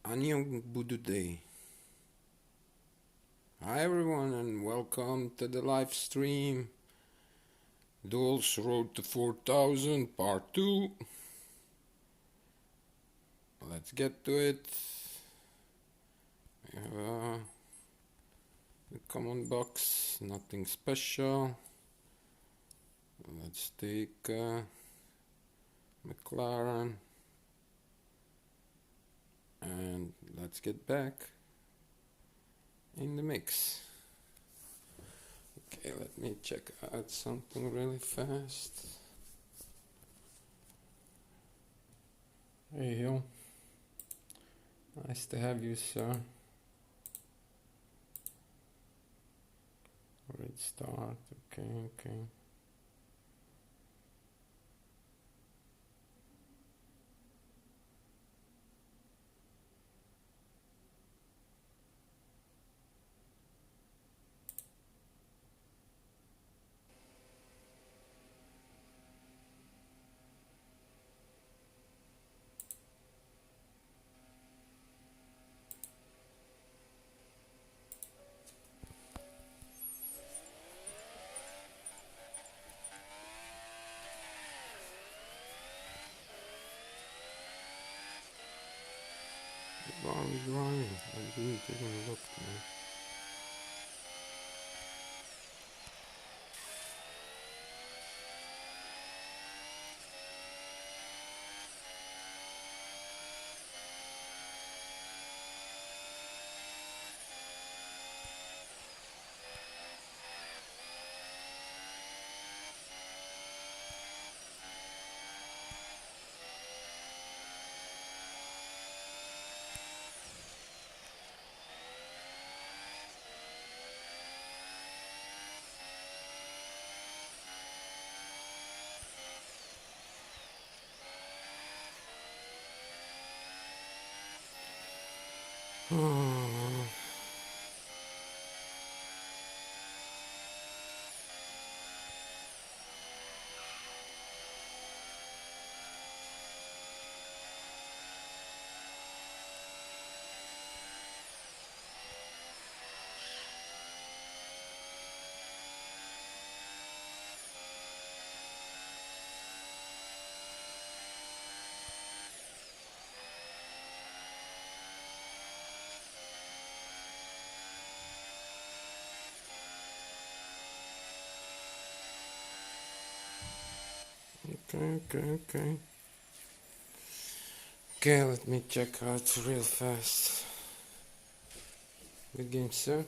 Annyeong Bududay. Hi everyone and welcome to the live stream. Duels Road to 4000 Part 2. Let's get to it. We have a common box, nothing special. Let's take McLaren and let's get back in the mix. Okay, let me check out something really fast. Hey Hill, nice to have you, sir. Great start, okay. While I'm driving, I didn't even look, man. Okay. Okay, let me check out real fast. Good game, sir.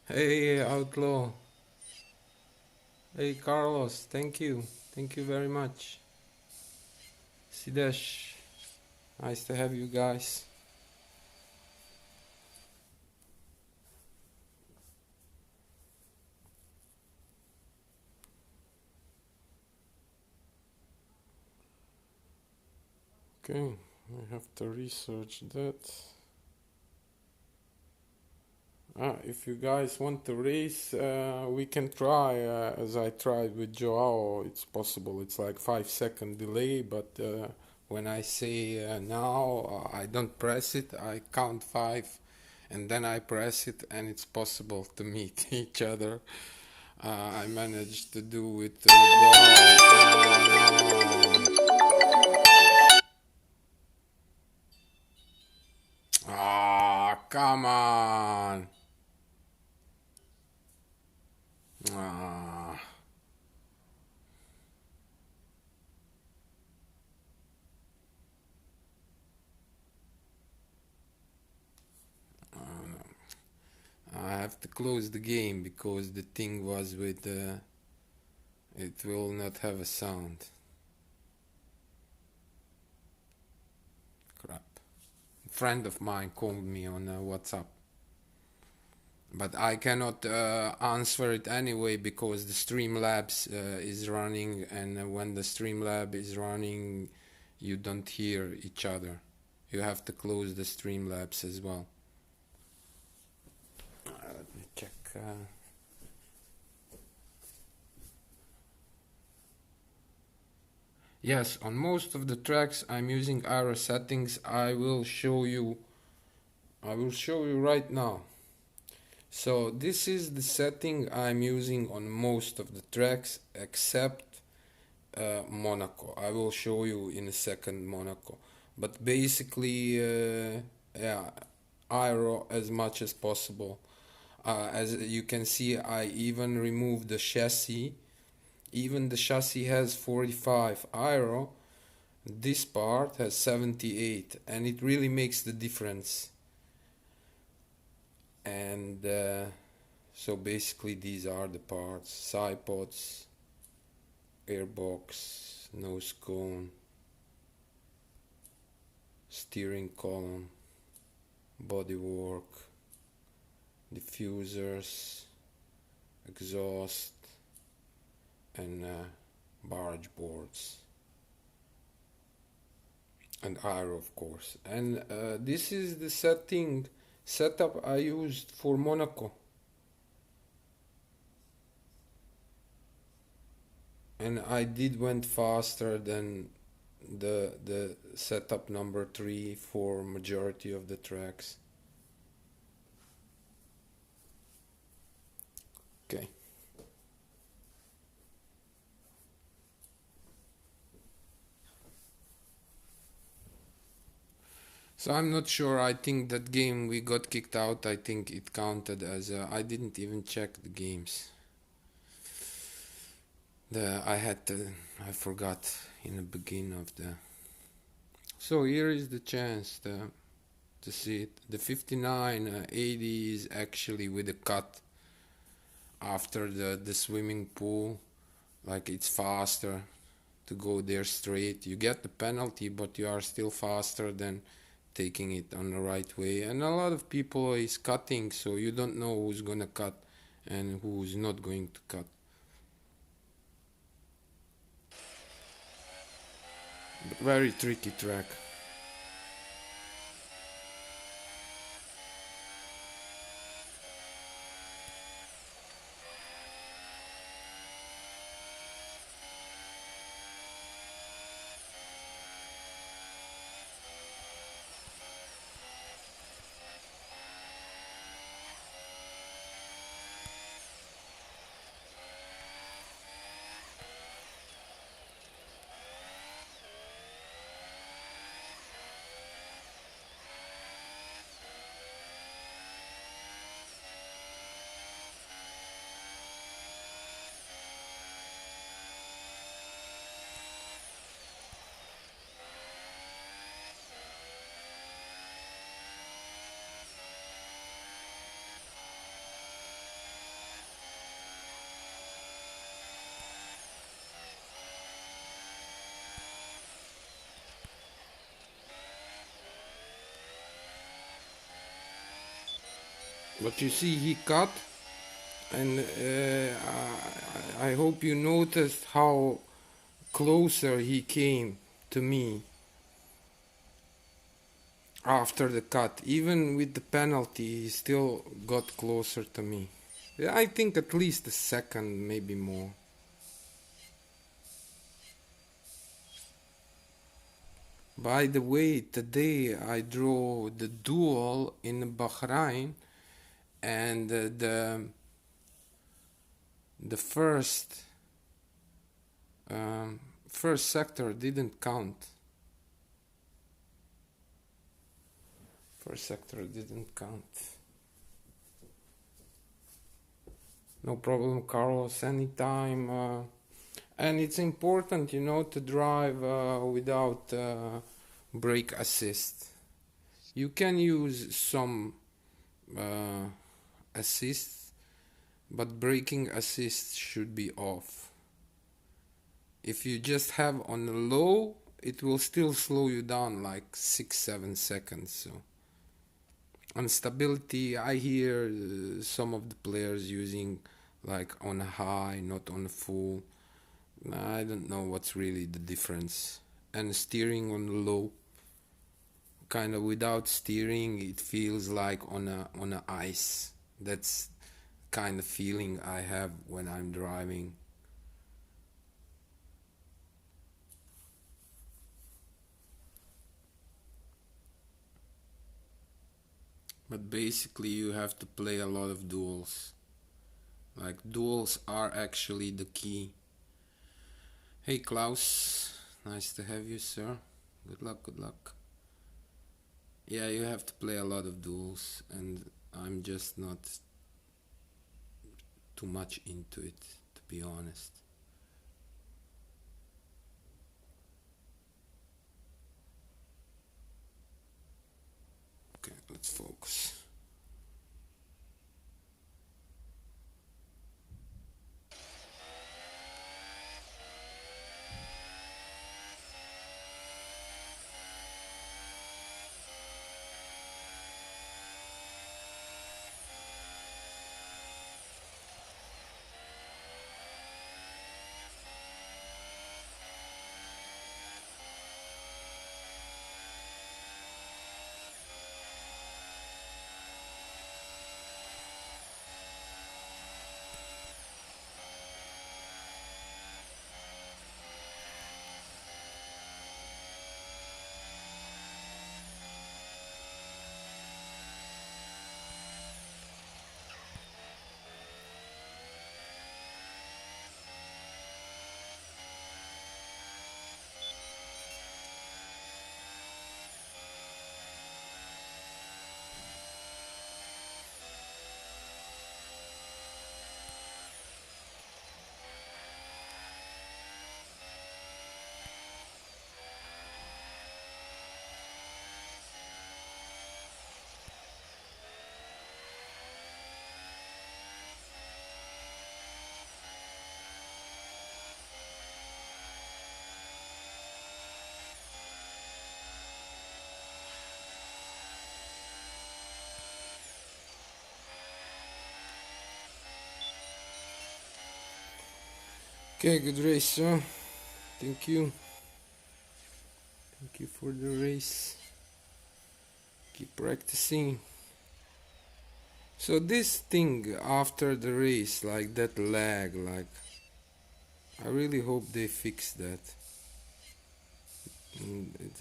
Hey, Outlaw. Hey, Carlos. Thank you. Thank you very much. Sidesh. Nice to have you guys. Okay, I have to research that. If you guys want to race, we can try, as I tried with Joao. It's possible. It's like 5-second delay, but when I say now, I don't press it. I count 5, and then I press it, and it's possible to meet each other. I managed to do it. Ah, come on. Ah. I have to close the game because the thing was with it will not have a sound. Crap. A friend of mine called me on WhatsApp, but I cannot answer it anyway because the Streamlabs is running, and when the Streamlab is running you don't hear each other. You have to close the Streamlabs as well. Let me check. Yes, on most of the tracks I'm using aero settings. I will show you right now. So this is the setting I'm using on most of the tracks except Monaco. I will show you in a second Monaco. But basically, yeah, aero as much as possible. As you can see, I even removed the chassis. Even the chassis has 45 aero. This part has 78, and it really makes the difference. And so basically, these are the parts: side pods, airbox, nose cone, steering column, bodywork, diffusers, exhaust, and barge boards, and aero, of course. And this is the setup I used for Monaco. And I did went faster than the setup number 3 for majority of the tracks. Okay. So I'm not sure. I think that game we got kicked out. I think it counted as I didn't even check the games. I forgot in the beginning of the. So here is the chance to see it. The 5980 is actually with a cut after the swimming pool. Like it's faster to go there straight. You get the penalty, but you are still faster than taking it on the right way. And a lot of people is cutting, so you don't know who's gonna cut and who's not going to cut. But very tricky track. But you see, he cut, and I hope you noticed how closer he came to me after the cut. Even with the penalty, he still got closer to me. Yeah, I think at least a second, maybe more. By the way, today I drove the Duel in Bahrain, and the first sector didn't count. First sector didn't count. No problem, Carlos. Anytime. And it's important, to drive without brake assist. You can use some assist, but braking assist should be off. If you just have on the low, it will still slow you down like 6-7 seconds. So on stability, I hear some of the players using like on a high, not on a full. I don't know what's really the difference. And steering on the low, kind of without steering, it feels like on a ice. That's kind of feeling I have when I'm driving. But basically you have to play a lot of duels. Like, duels are actually the key. Hey Klaus, nice to have you, sir. Good luck, good luck. Yeah, you have to play a lot of duels, and I'm just not too much into it, to be honest. Okay, let's focus. Okay, good race, sir. Thank you. Thank you for the race. Keep practicing. So this thing after the race, like that lag, like, I really hope they fix that.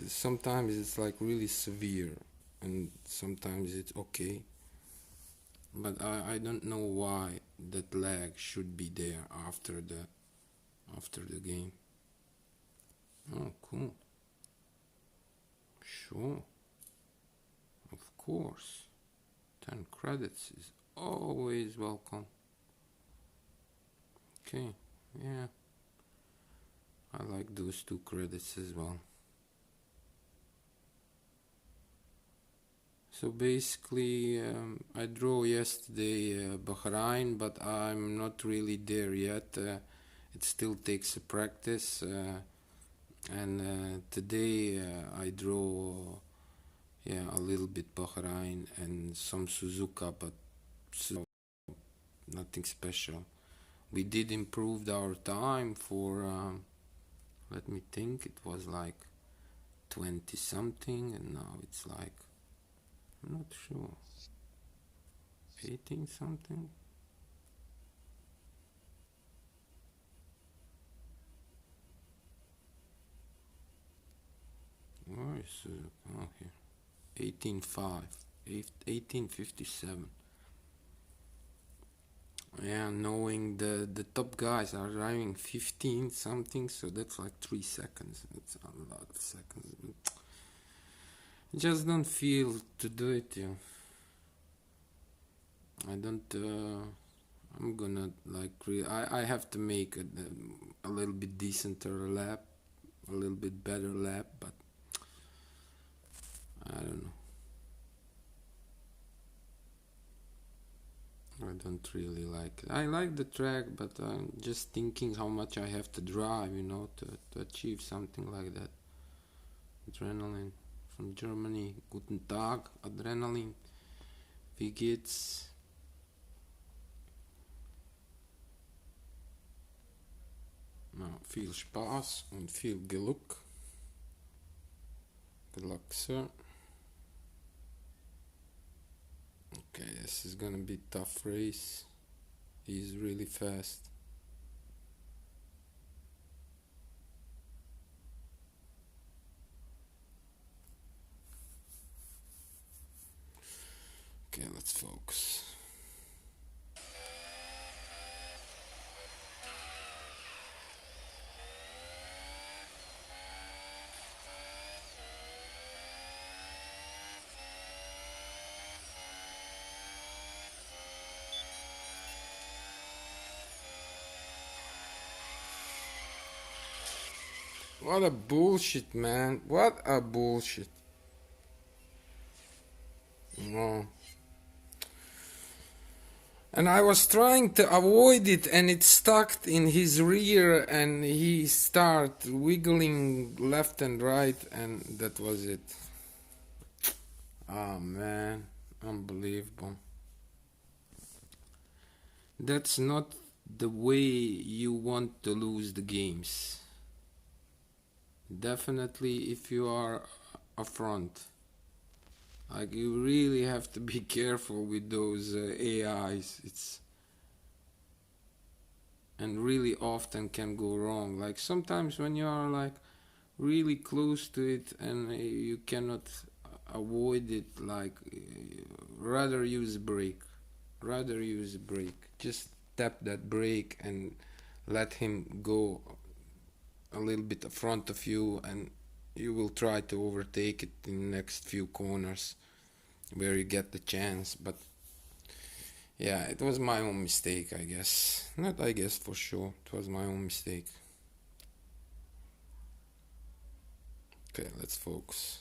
Sometimes it's like really severe, and sometimes it's okay. But I don't know why that lag should be there after the game. Oh, cool. Sure. Of course. 10 credits is always welcome. Okay, yeah. I like those 2 credits as well. So basically, I drew yesterday Bahrain, but I'm not really there yet. It still takes a practice. And today I draw, a little bit Bahrain and some Suzuka, but nothing special. We did improve our time for, let me think, it was like 20 something, and now it's like, I'm not sure, 18 something. Where is it? Oh, here. 18.5, 18.57. Yeah, knowing the top guys are driving 15 something, so that's like 3 seconds. That's a lot of seconds. Just don't feel to do it, yeah. I don't. I'm gonna like. I have to make a little bit decenter lap, a little bit better lap, but I don't know. I don't really like it. I like the track, but I'm just thinking how much I have to drive, to achieve something like that. Adrenaline from Germany. Guten Tag, Adrenaline. Wie geht's? Nou, viel Spaß und viel Glück. Good luck, sir. Okay, this is gonna be a tough race. He's really fast. let's focus. What a bullshit, man. What a bullshit. No. And I was trying to avoid it and it stuck in his rear and he started wiggling left and right and that was it. Oh man, unbelievable. That's not the way you want to lose the games. Definitely if you are a front. Like you really have to be careful with those AIs. It's and really often can go wrong. Like sometimes when you are like really close to it and you cannot avoid it, like rather use brake. Rather use brake. Just tap that brake and let him go a little bit in front of you and you will try to overtake it in the next few corners where you get the chance. But yeah, it was my own mistake, I guess. Not I guess, for sure. It was my own mistake. Okay, let's focus.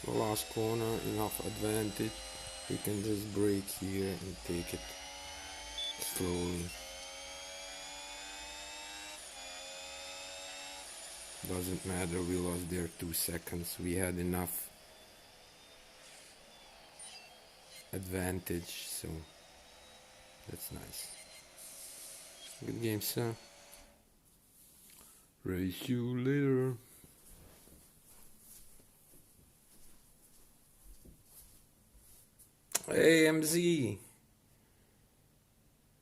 The last corner, enough advantage. We can just brake here and take it slowly. Doesn't matter, we lost there 2 seconds. We had enough advantage, so that's nice. Good game, sir. Race you later. Hey MZ,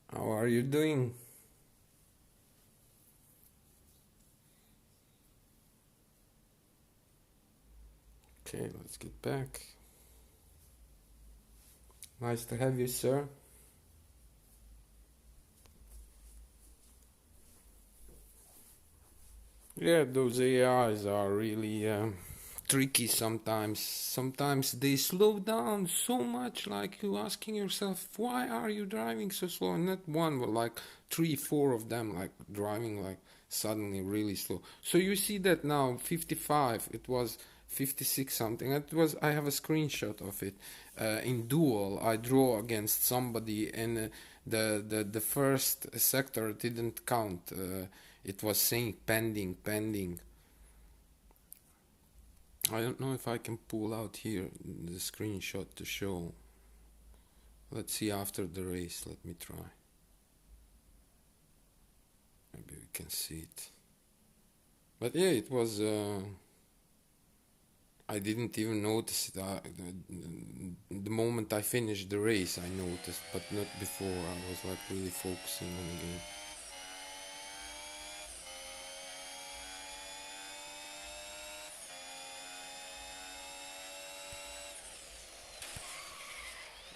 how are you doing? Okay, let's get back. Nice to have you, sir. Yeah, those AIs are really tricky sometimes. Sometimes they slow down so much, like you asking yourself, why are you driving so slow? And not one, but like 3, 4 of them, like driving like suddenly really slow. So you see that now, 55, it was 56 something. It was, I have a screenshot of it. In Duel, I draw against somebody and the first sector didn't count. It was saying pending, pending. I don't know if I can pull out here the screenshot to show. Let's see after the race. Let me try. Maybe we can see it. But yeah, it was... I didn't even notice it. The moment I finished the race, I noticed, but not before. I was like really focusing on the game.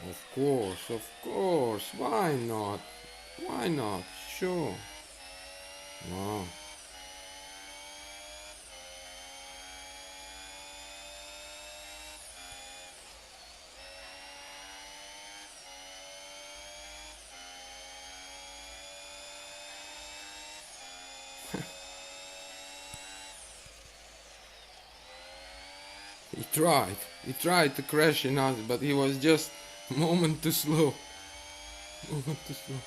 Of course, why not? Why not? Sure. Wow. He tried to crash in us, but he was just a moment too slow. Moment too slow.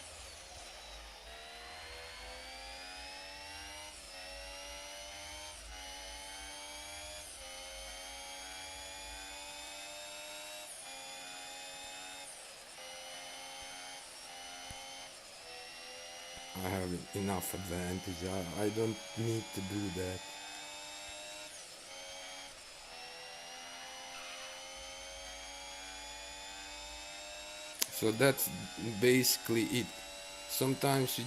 I have enough advantage. I don't need to do that. So that's basically it. Sometimes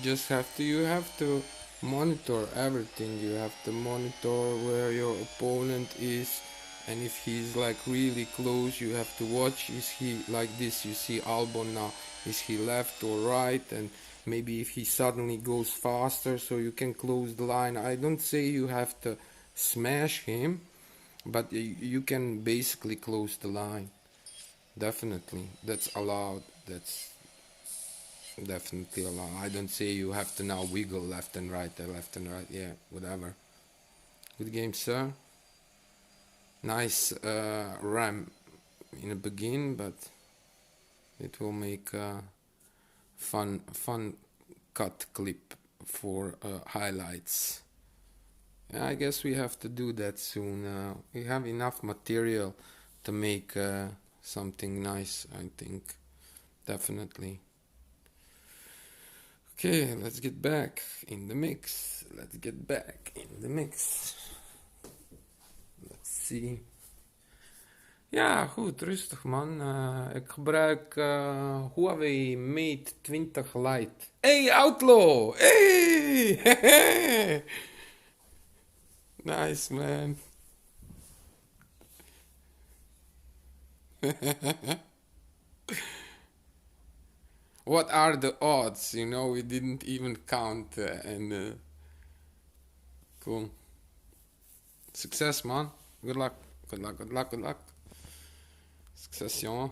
you have to monitor everything. You have to monitor where your opponent is, and if he's like really close, you have to watch. Is he like this? You see Albon now. Is he left or right? And maybe if he suddenly goes faster, so you can close the line. I don't say you have to smash him, but you can basically close the line. Definitely, that's allowed. That's definitely allowed. I don't say you have to now wiggle left and right, left and right. Yeah, whatever. Good game, sir. Nice ram in the begin, but it will make a fun cut clip for highlights. Yeah, I guess we have to do that soon. We have enough material to make something nice, I think. Definitely. Okay, let's get back in the mix. Let's get back in the mix. Let's see. Ja, goed, rustig man. Ik gebruik Huawei Mate 20 Lite. Hey, Outlaw! Hey! Nice, man. What are the odds? You know, we didn't even count. Cool. Success, man. Good luck. Good luck, good luck, good luck. Succession.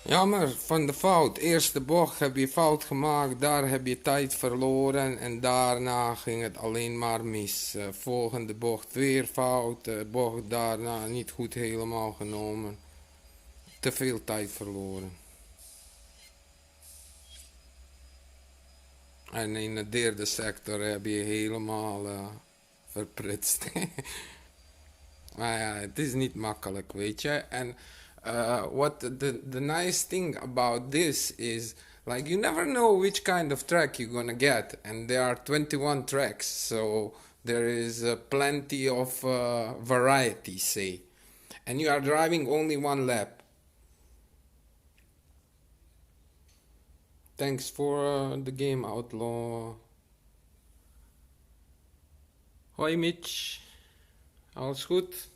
Jammer van de fout. Eerste bocht heb je fout gemaakt, daar heb je tijd verloren en daarna ging het alleen maar mis. Volgende bocht weer fout, bocht daarna niet goed helemaal genomen. Te veel tijd verloren. En in de derde sector heb je helemaal verprutst. Maar ja, het is niet makkelijk, weet je. En what the nice thing about this is, like, you never know which kind of track you're gonna get, and there are 21 tracks, so there is plenty of variety, say, and you are driving only one lap. Thanks for the game, Outlaw. Hoi Mitch, alles goed?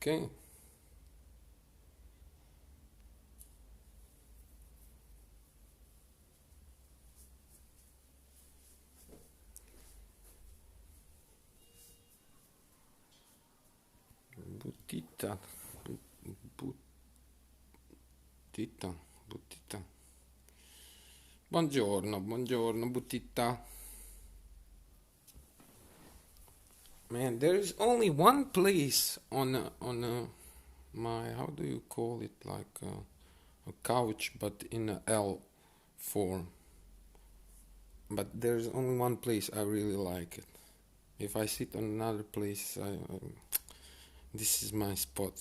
Oké. Butita. Butita. Butita. Buongiorno, buongiorno, Butita. Man, there is only one place on my, how do you call it, like a couch, but in a L form. But there's only one place I really like it. If I sit on another place, this is my spot.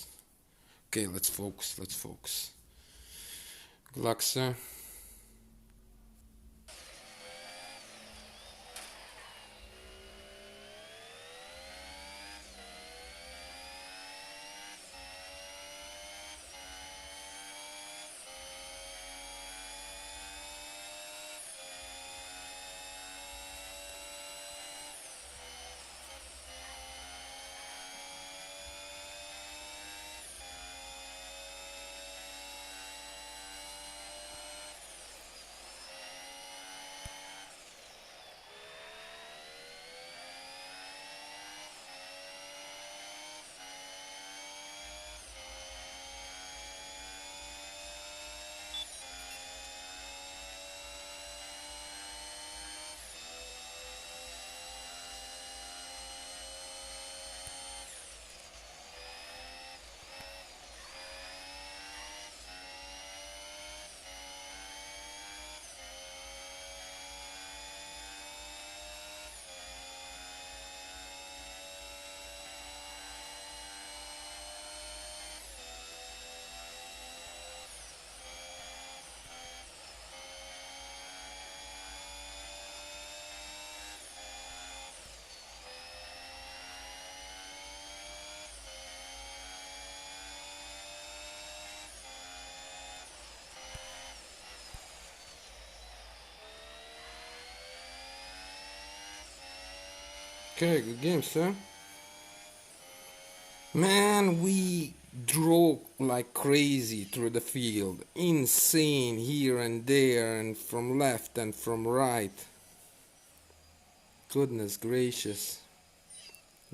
Okay, let's focus. Let's focus. Good luck, sir. Okay, good game, sir. Man, we drove like crazy through the field. Insane here and there, and from left and from right. Goodness gracious.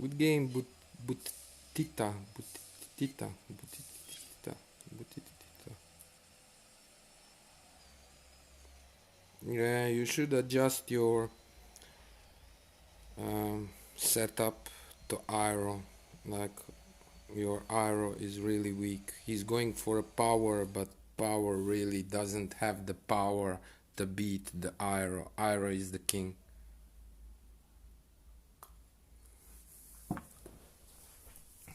Good game, Butita. Butita. Butita. Butita. Yeah, you should adjust your setup to Aero. Like, your Aero is really weak. He's going for a power, but power really doesn't have the power to beat the Aero. Aero is the king.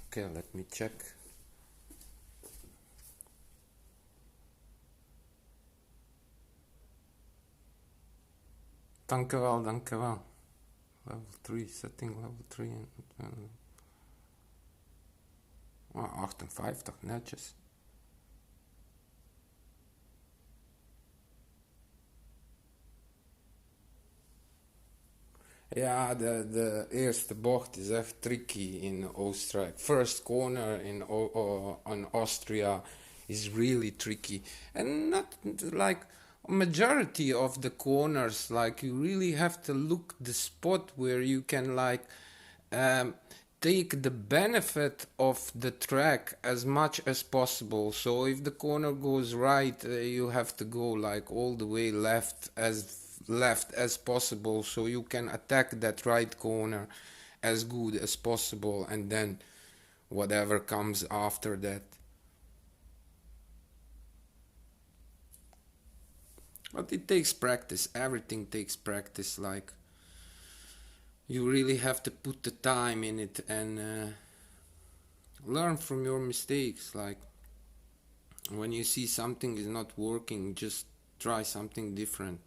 Okay, let me check. Dankjewel, dankjewel. Level 3, setting level 3. En 58, netjes. Ja, de eerste bocht is echt tricky in Oostenrijk. First corner in Austria is really tricky. And not like majority of the corners, like you really have to look the spot where you can like take the benefit of the track as much as possible. So if the corner goes right, you have to go like all the way left as possible, so you can attack that right corner as good as possible, and then whatever comes after that. But it takes practice. Everything takes practice. Like, you really have to put the time in it and learn from your mistakes. Like, when you see something is not working, just try something different.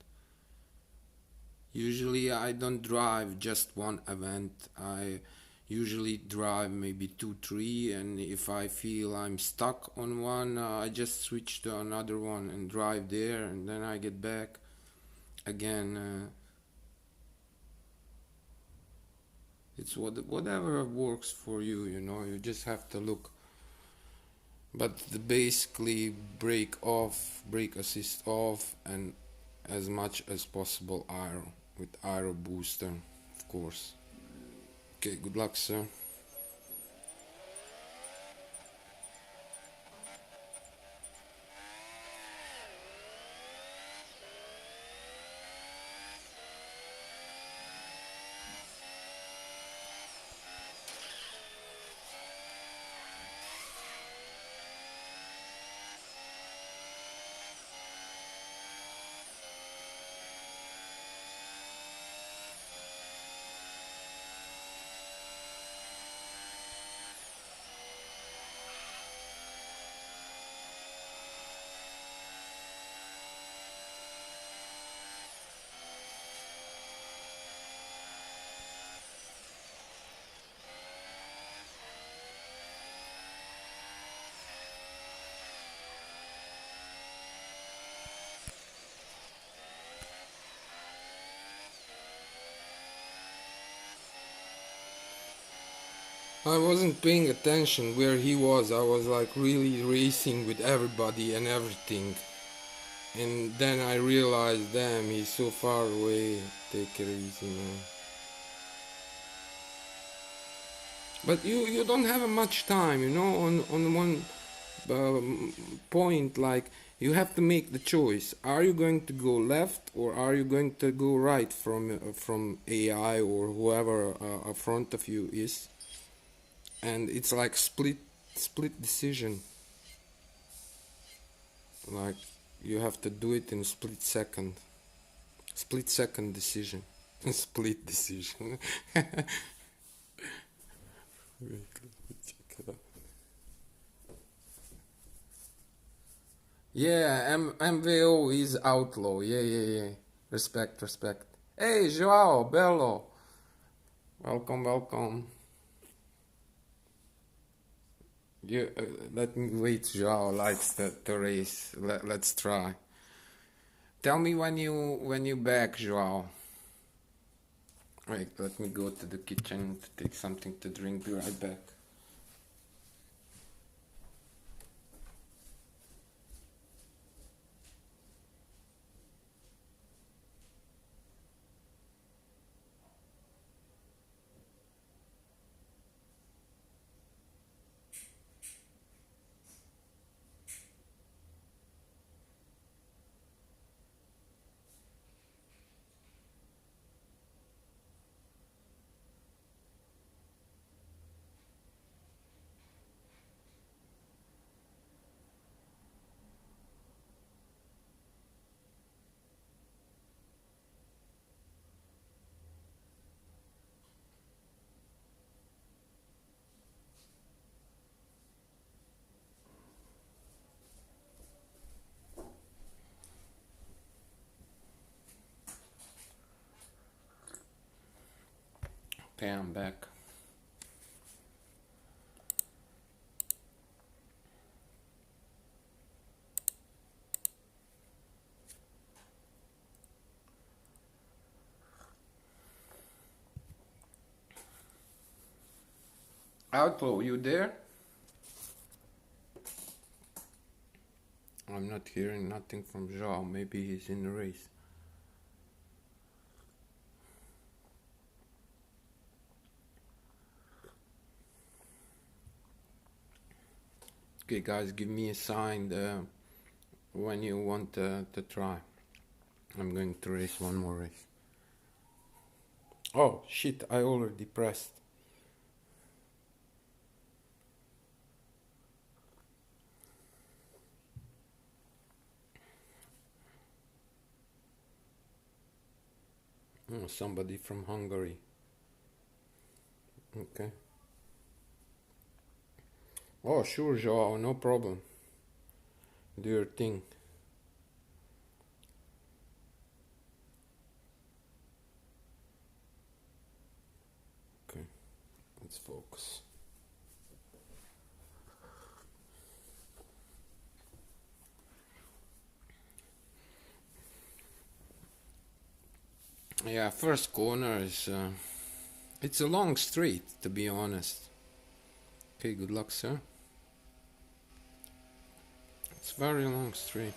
Usually I don't drive just one event. I usually drive maybe 2 3, and if I feel I'm stuck on one, I just switch to another one and drive there, and then I get back again. It's whatever works for you, you know. You just have to look. But basically brake off, brake assist off, and as much as possible aero, with aero booster, of course. Okay, good luck, sir. I wasn't paying attention where he was. I was like really racing with everybody and everything. And then I realized, damn, he's so far away. Take it easy, man. But you don't have much time, you know, on one point, like you have to make the choice. Are you going to go left or are you going to go right from AI or whoever in front of you is? And it's like split decision. Like you have to do it in a split second decision. Split decision. Wait, let me check it out. Yeah, MVO is outlaw. Yeah, yeah, yeah. Respect, respect. Hey, Joao, Bello. Welcome, welcome. You, let me wait. Joao likes the race. Let's try. Tell me when you back, Joao. Wait, let me go to the kitchen to take something to drink. Be right back. Okay, I'm back. Outlaw, you there? I'm not hearing nothing from Joao. Maybe he's in the race. Okay, guys, give me a sign when you want to try. I'm going to race one more race. Oh, shit, I already pressed. Oh, somebody from Hungary. Okay. Oh, sure, Joao, no problem. Do your thing. Okay, let's focus. Yeah, first corner is it's a long straight, to be honest. Okay, good luck, sir. It's very long straight.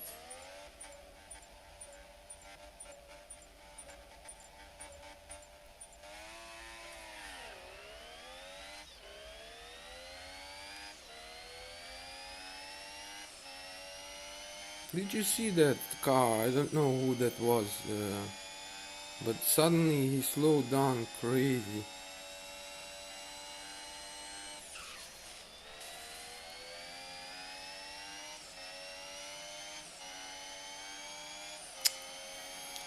Did you see that car? I don't know who that was, but suddenly he slowed down crazy.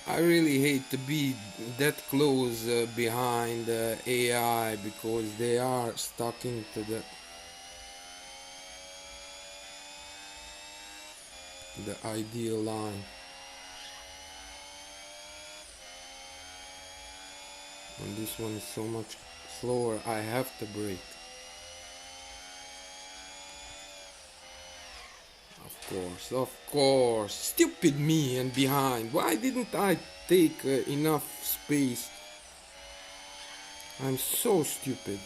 I really hate to be that close behind AI because they are stuck into the ideal line. And this one is so much slower, I have to brake. Of course. Stupid me and behind. Why didn't I take enough space? I'm so stupid.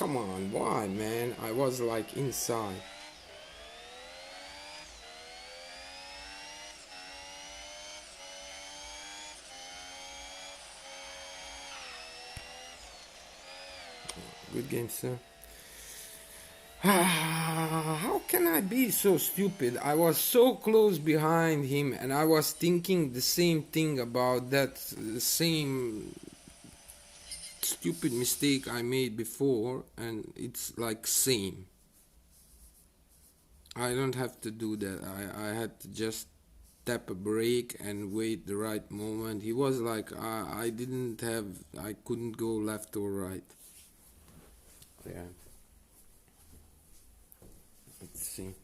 Come on, why, man? I was like inside. Good game, sir. How can I be so stupid? I was so close behind him and I was thinking the same thing about that same stupid mistake I made before, and it's like same. I don't have to do that. I had to just tap a brake and wait the right moment. He was like, I couldn't go left or right. Yeah, let's see.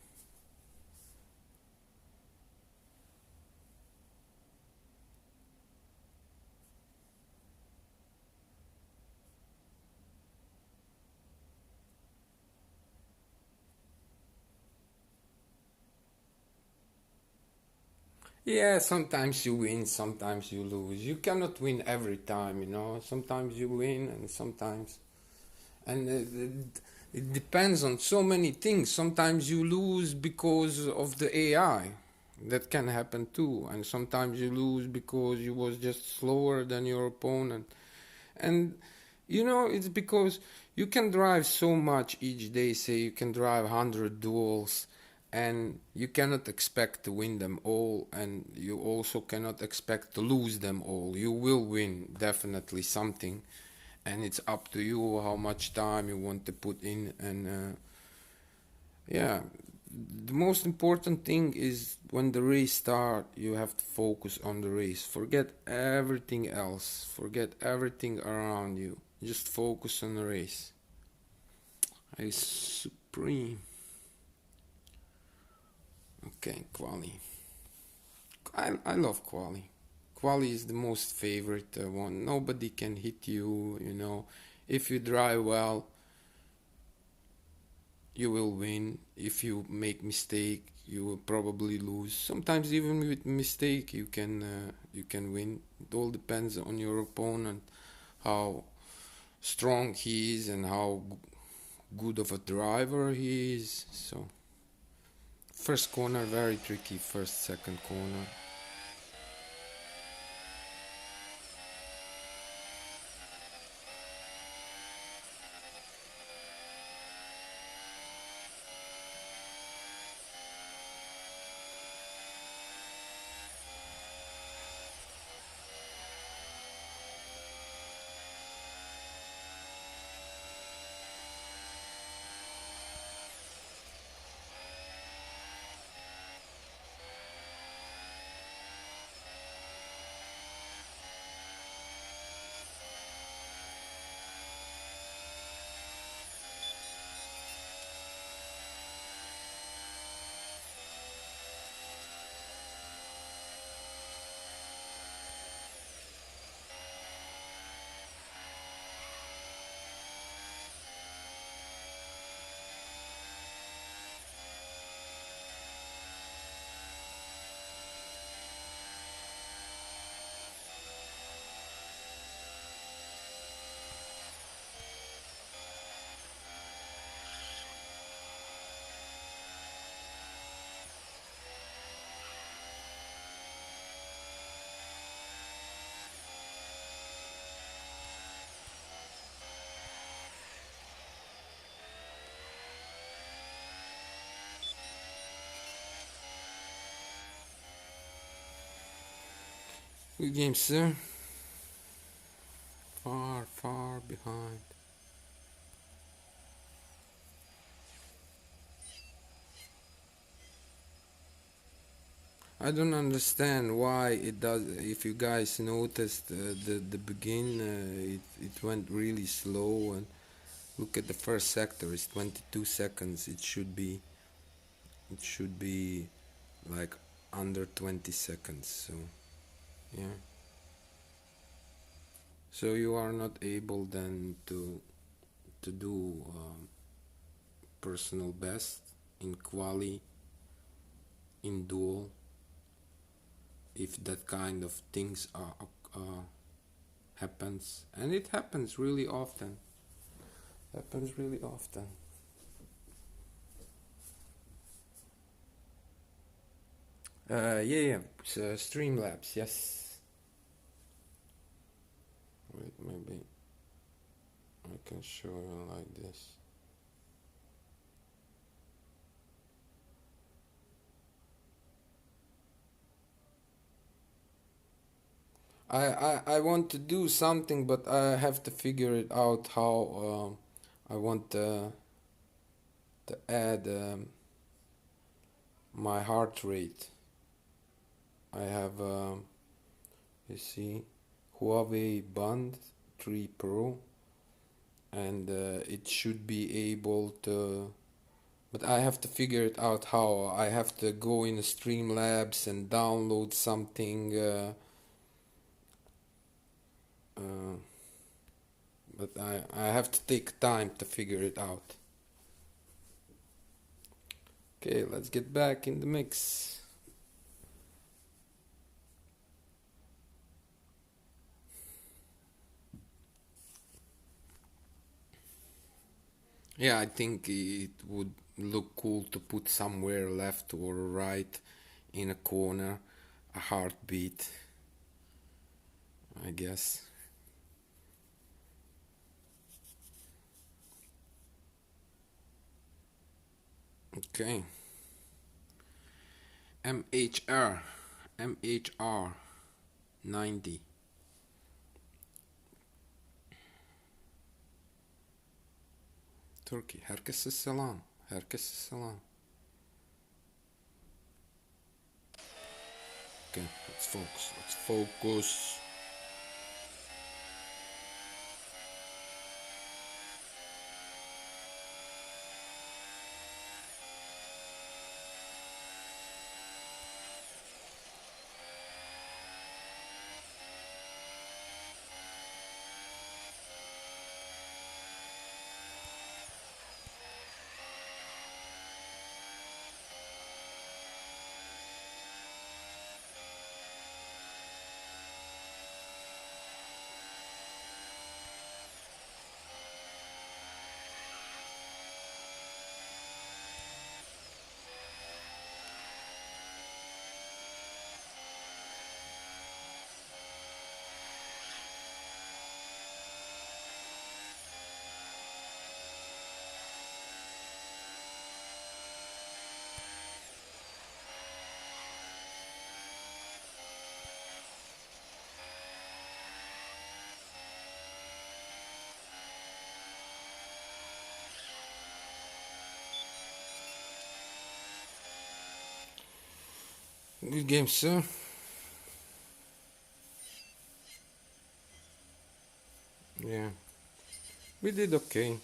Yeah, sometimes you win, sometimes you lose. You cannot win every time, you know. Sometimes you win and sometimes. And it depends on so many things. Sometimes you lose because of the AI. That can happen too. And sometimes you lose because you was just slower than your opponent. And you know, it's because you can drive so much each day. Say you can drive 100 duels, and you cannot expect to win them all, and you also cannot expect to lose them all. You will win definitely something, and it's up to you how much time you want to put in. And yeah, the most important thing is when the race start, you have to focus on the race. Forget everything else. Forget everything around you. Just focus on the race. I supreme. Okay, quali. I love quali. Quali is the most favorite one. Nobody can hit you, you know. If you drive well, you will win. If you make mistake, you will probably lose. Sometimes even with mistake, you can win. It all depends on your opponent, how strong he is and how good of a driver he is. So first corner very tricky. First second corner. Good game, sir. Far, far behind. I don't understand why it does. If you guys noticed the begin, it went really slow. And look at the first sector. It's 22 seconds. It should be like under 20 seconds. So yeah. So you are not able then to do personal best in quali, in duel, if that kind of things happens, and it happens really often. Happens really often. Yeah, Streamlabs, yes. Wait, maybe I can show you like this. I want to do something, but I have to figure it out how I want to add my heart rate. I have, you see, Huawei Band 3 Pro, and it should be able to, but I have to figure it out how. I have to go in Streamlabs and download something, uh, but I have to take time to figure it out. Okay, let's get back in the mix. Yeah, I think it would look cool to put somewhere left or right in a corner a heartbeat, I guess. Okay. MHR MHR 90. Turkey. Herkese selam. Herkese selam. Okay, let's focus. Let's focus. Good game, sir. Yeah, we did okay.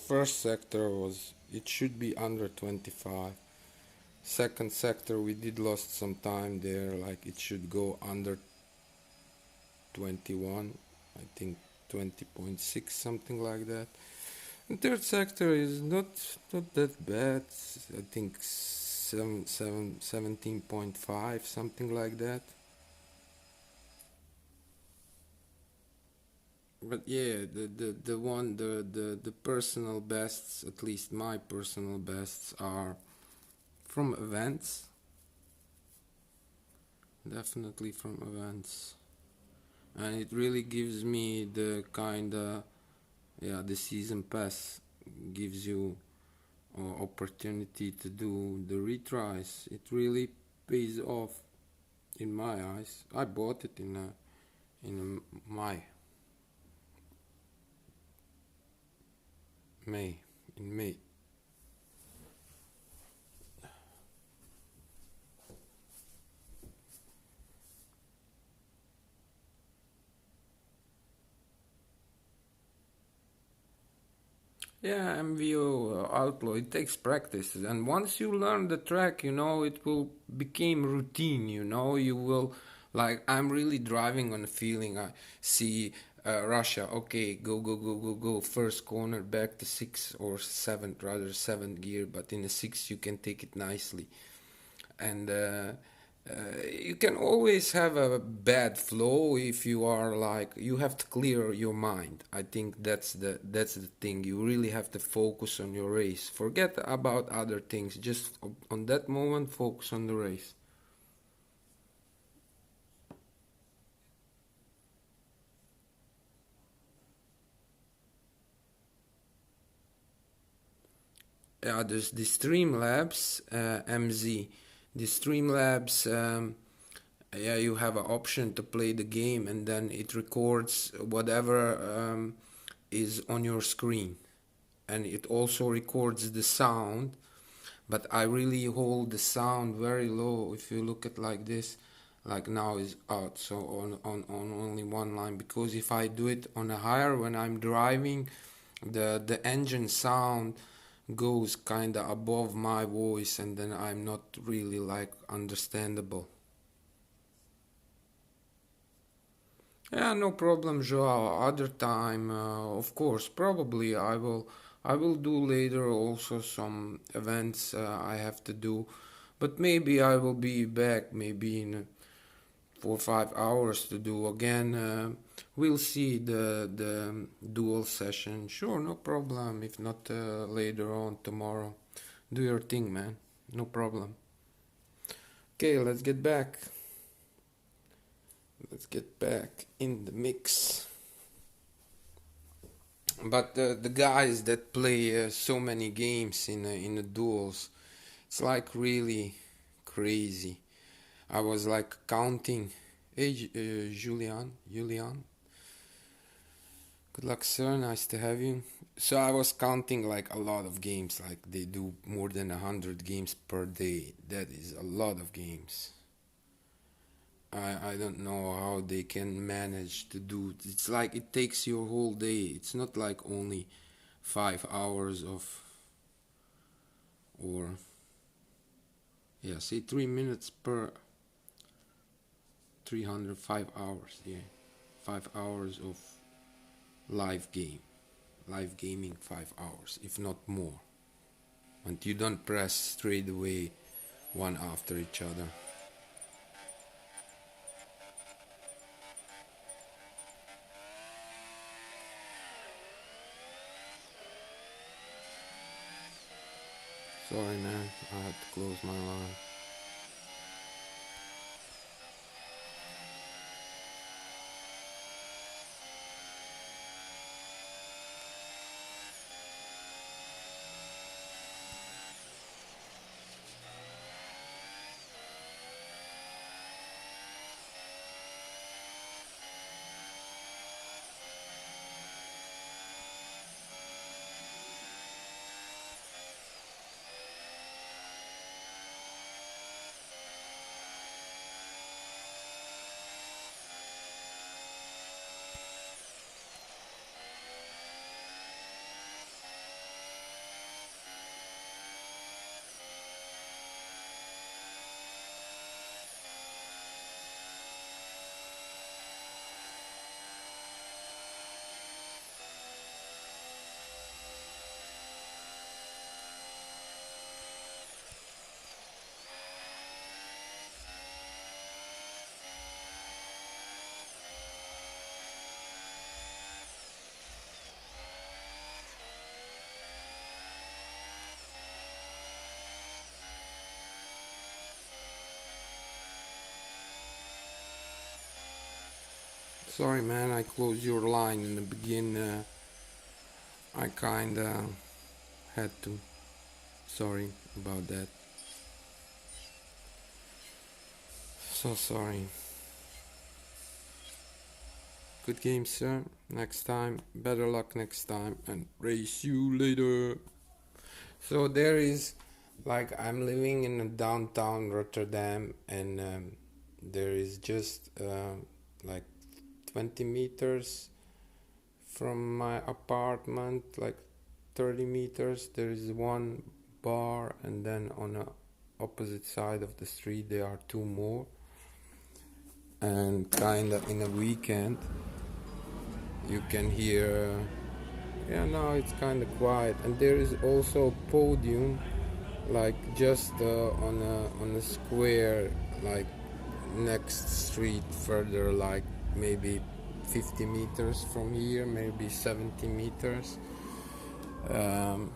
First sector was, it should be under 25. Second sector we did lost some time there, like it should go under 21, I think 20.6, something like that. And third sector is not that bad. I think 17.5, something like that. But yeah, the personal bests, at least my personal bests, are from events. Definitely from events. And it really gives me the kinda, yeah, the season pass gives you opportunity to do the retries. It really pays off in my eyes. I bought it in May, in May. Yeah, MVO Outlaw, it takes practice, and once you learn the track, it will become routine, you will, like, I'm really driving on a feeling. I see Russia, okay, go, go, go, go, go, first corner, back to 6 or 7, rather 7 gear, but in a 6 you can take it nicely. And You can always have a bad flow if you are like you have to clear your mind. I think that's the thing. You really have to focus on your race. Forget about other things. Just on that moment, focus on the race. Yeah, there's the Streamlabs MZ. The Streamlabs. Yeah, you have an option to play the game, and then it records whatever is on your screen, and it also records the sound. But I really hold the sound very low. If you look at like this, like now is out, so on only one line, because if I do it on a higher when I'm driving, the engine sound goes kinda above my voice, and then I'm not really like understandable. Yeah, no problem, Joao. Other time, of course, probably I will do later also some events I have to do, but maybe I will be back maybe in 4 or 5 hours to do again. We'll see the dual session. Sure, no problem. If not later on tomorrow, do your thing, man. No problem. Okay, let's get back. Let's get back in the mix. But the guys that play so many games in the duels, it's like really crazy. I was like counting. Hey, Julian, good luck, sir. Nice to have you. So I was counting like a lot of games. Like they do more than 100 games per day. That is a lot of games. I don't know how they can manage to do it. It's like it takes your whole day. It's not like only 5 hours of, or yeah, say 3 minutes per 305 hours. Yeah, 5 hours of live game, live gaming, 5 hours, if not more. And you don't press straight away one after each other. Sorry, man, I had to close my line. Sorry, man, I closed your line in the beginning. I kinda had to. Sorry about that. So sorry. Good game, sir. Next time, better luck next time, and race you later. So there is, like, I'm living in downtown Rotterdam, and there is just like 20 meters from my apartment, like 30 meters, there is one bar, and then on the opposite side of the street there are two more. And kinda in a weekend you can hear, yeah, now it's kinda quiet. And there is also a podium, like just on a square, like next street further, like maybe 50 meters from here, maybe 70 meters. Um,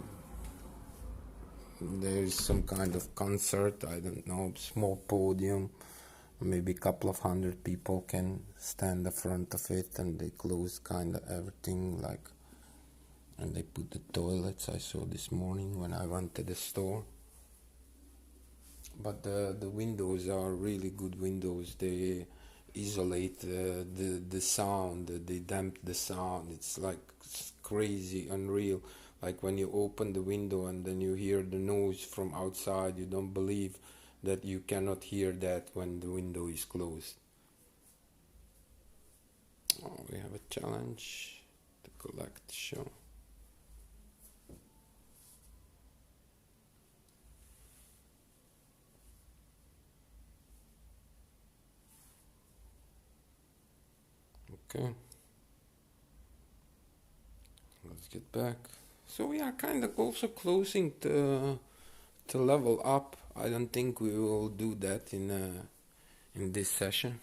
there's some kind of concert, I don't know, small podium, maybe a couple of hundred people can stand in front of it, and they close kind of everything, like, and they put the toilets, I saw this morning when I went to the store. But the windows are really good windows. They isolate the sound, they damp the sound. It's like crazy, unreal. Like when you open the window and then you hear the noise from outside, you don't believe that you cannot hear that when the window is closed. Oh, we have a challenge to collect show. Okay, let's get back. So we are kind of also closing to level up. I don't think we will do that in this session.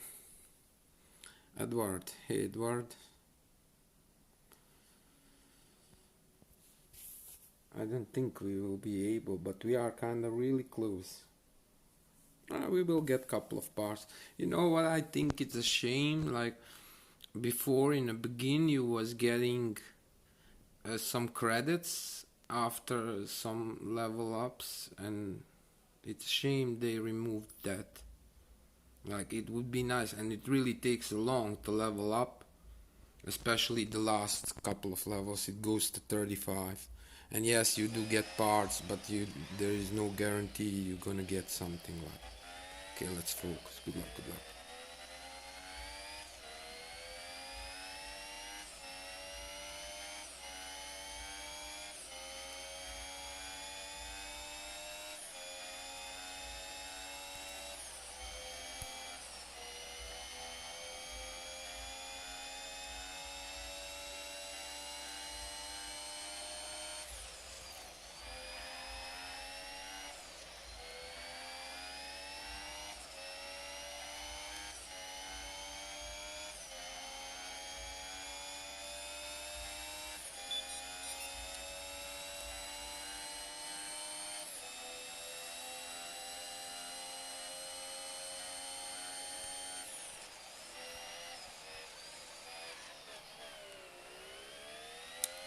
Edward, hey Edward. I don't think we will be able, but we are kind of really close. We will get couple of parts. You know what I think it's a shame? Like before in the beginning you was getting some credits after some level ups, and it's a shame they removed that. Like it would be nice, and it really takes long to level up, especially the last couple of levels. It goes to 35, and yes, you do get parts, but there is no guarantee you're gonna get something. Like, okay, let's focus. Good luck, good luck.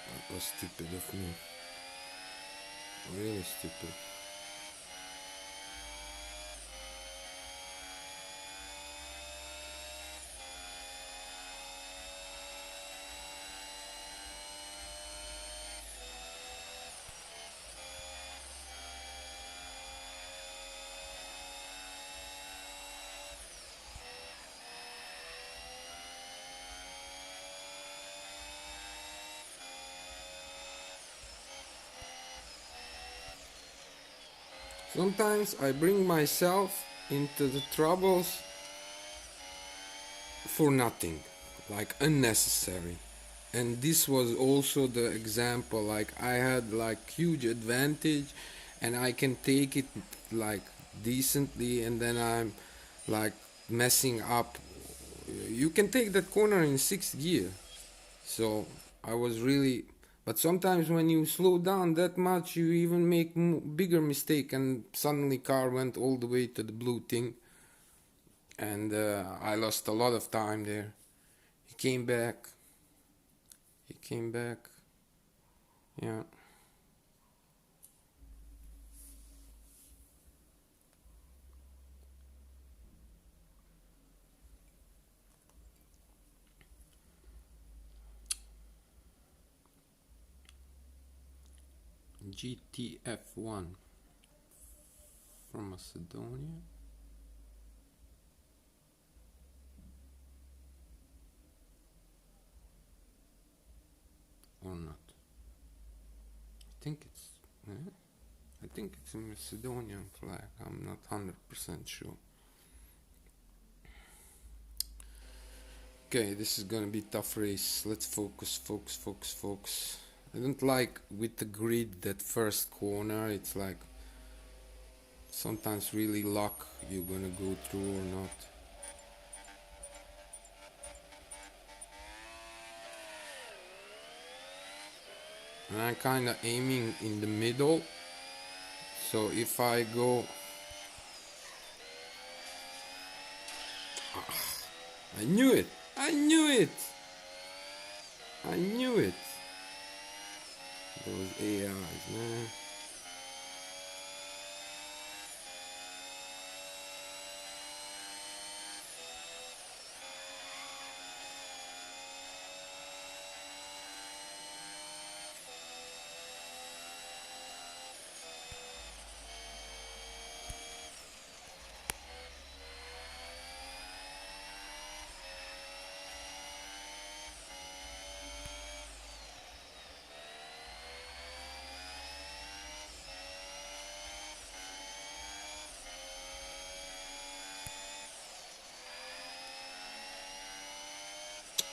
That was stupid of me. Really stupid. Sometimes I bring myself into the troubles for nothing, like unnecessary. And this was also the example, like I had like huge advantage and I can take it like decently, and then I'm like messing up. You can take that corner in sixth gear. So I was really, but sometimes when you slow down that much, you even make bigger mistake, and suddenly car went all the way to the blue thing, and I lost a lot of time there. He came back. He came back. Yeah. GTF1 from Macedonia. Or not? I think it's a Macedonian flag. I'm not 100% sure. Okay, this is gonna be a tough race. Let's focus, focus, focus, focus. I don't like with the grid that first corner. It's like Sometimes really luck you're gonna go through or not. And I'm kinda aiming in the middle, so if I go... I knew it! I knew it! I knew it! Those AIs, man.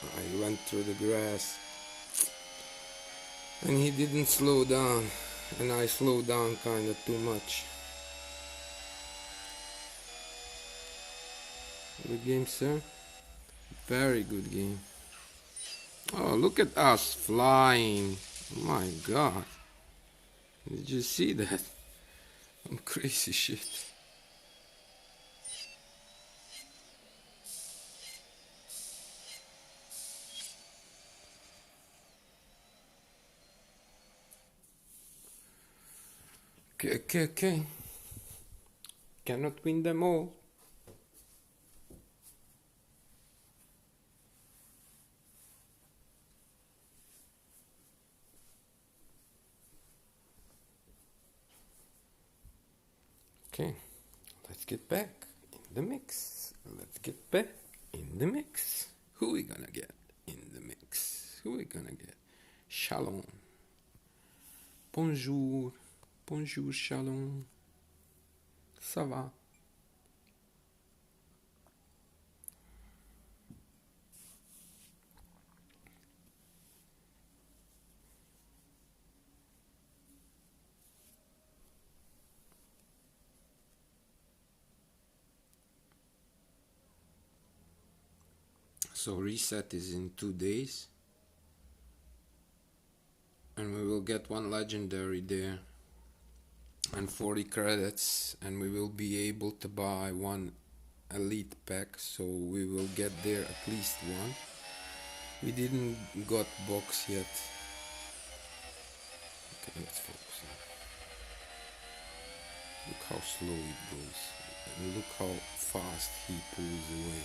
I went through the grass and he didn't slow down, and I slowed down kinda too much. Good game, sir. Very good game. Oh, look at us flying. Oh my god. Did you see that? Some crazy shit. Okay. Cannot win them all. Okay, let's get back in the mix. Let's get back in the mix. Who we gonna get in the mix? Who we gonna get? Shalom. Bonjour. Bonjour, shalom. Ça va? So reset is in 2 days. And we will get 1 legendary there. And 40 credits. And we will be able to buy 1 elite pack. So we will get there at least 1. We didn't got box yet. Okay, let's focus on it. Look how slow it goes. And look how fast he pulls away.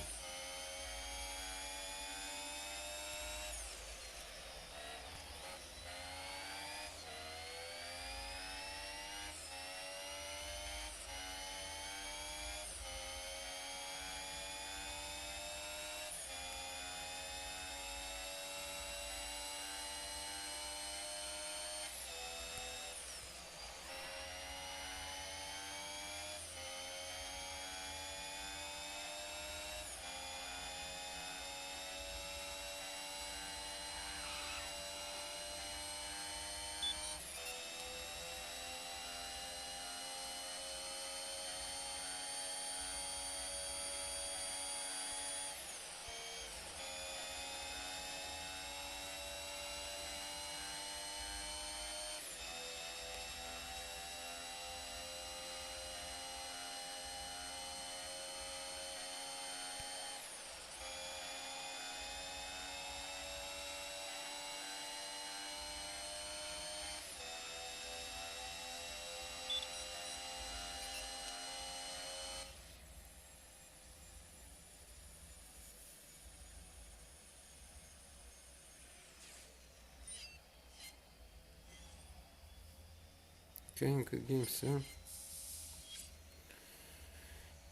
Okay, good game, sir.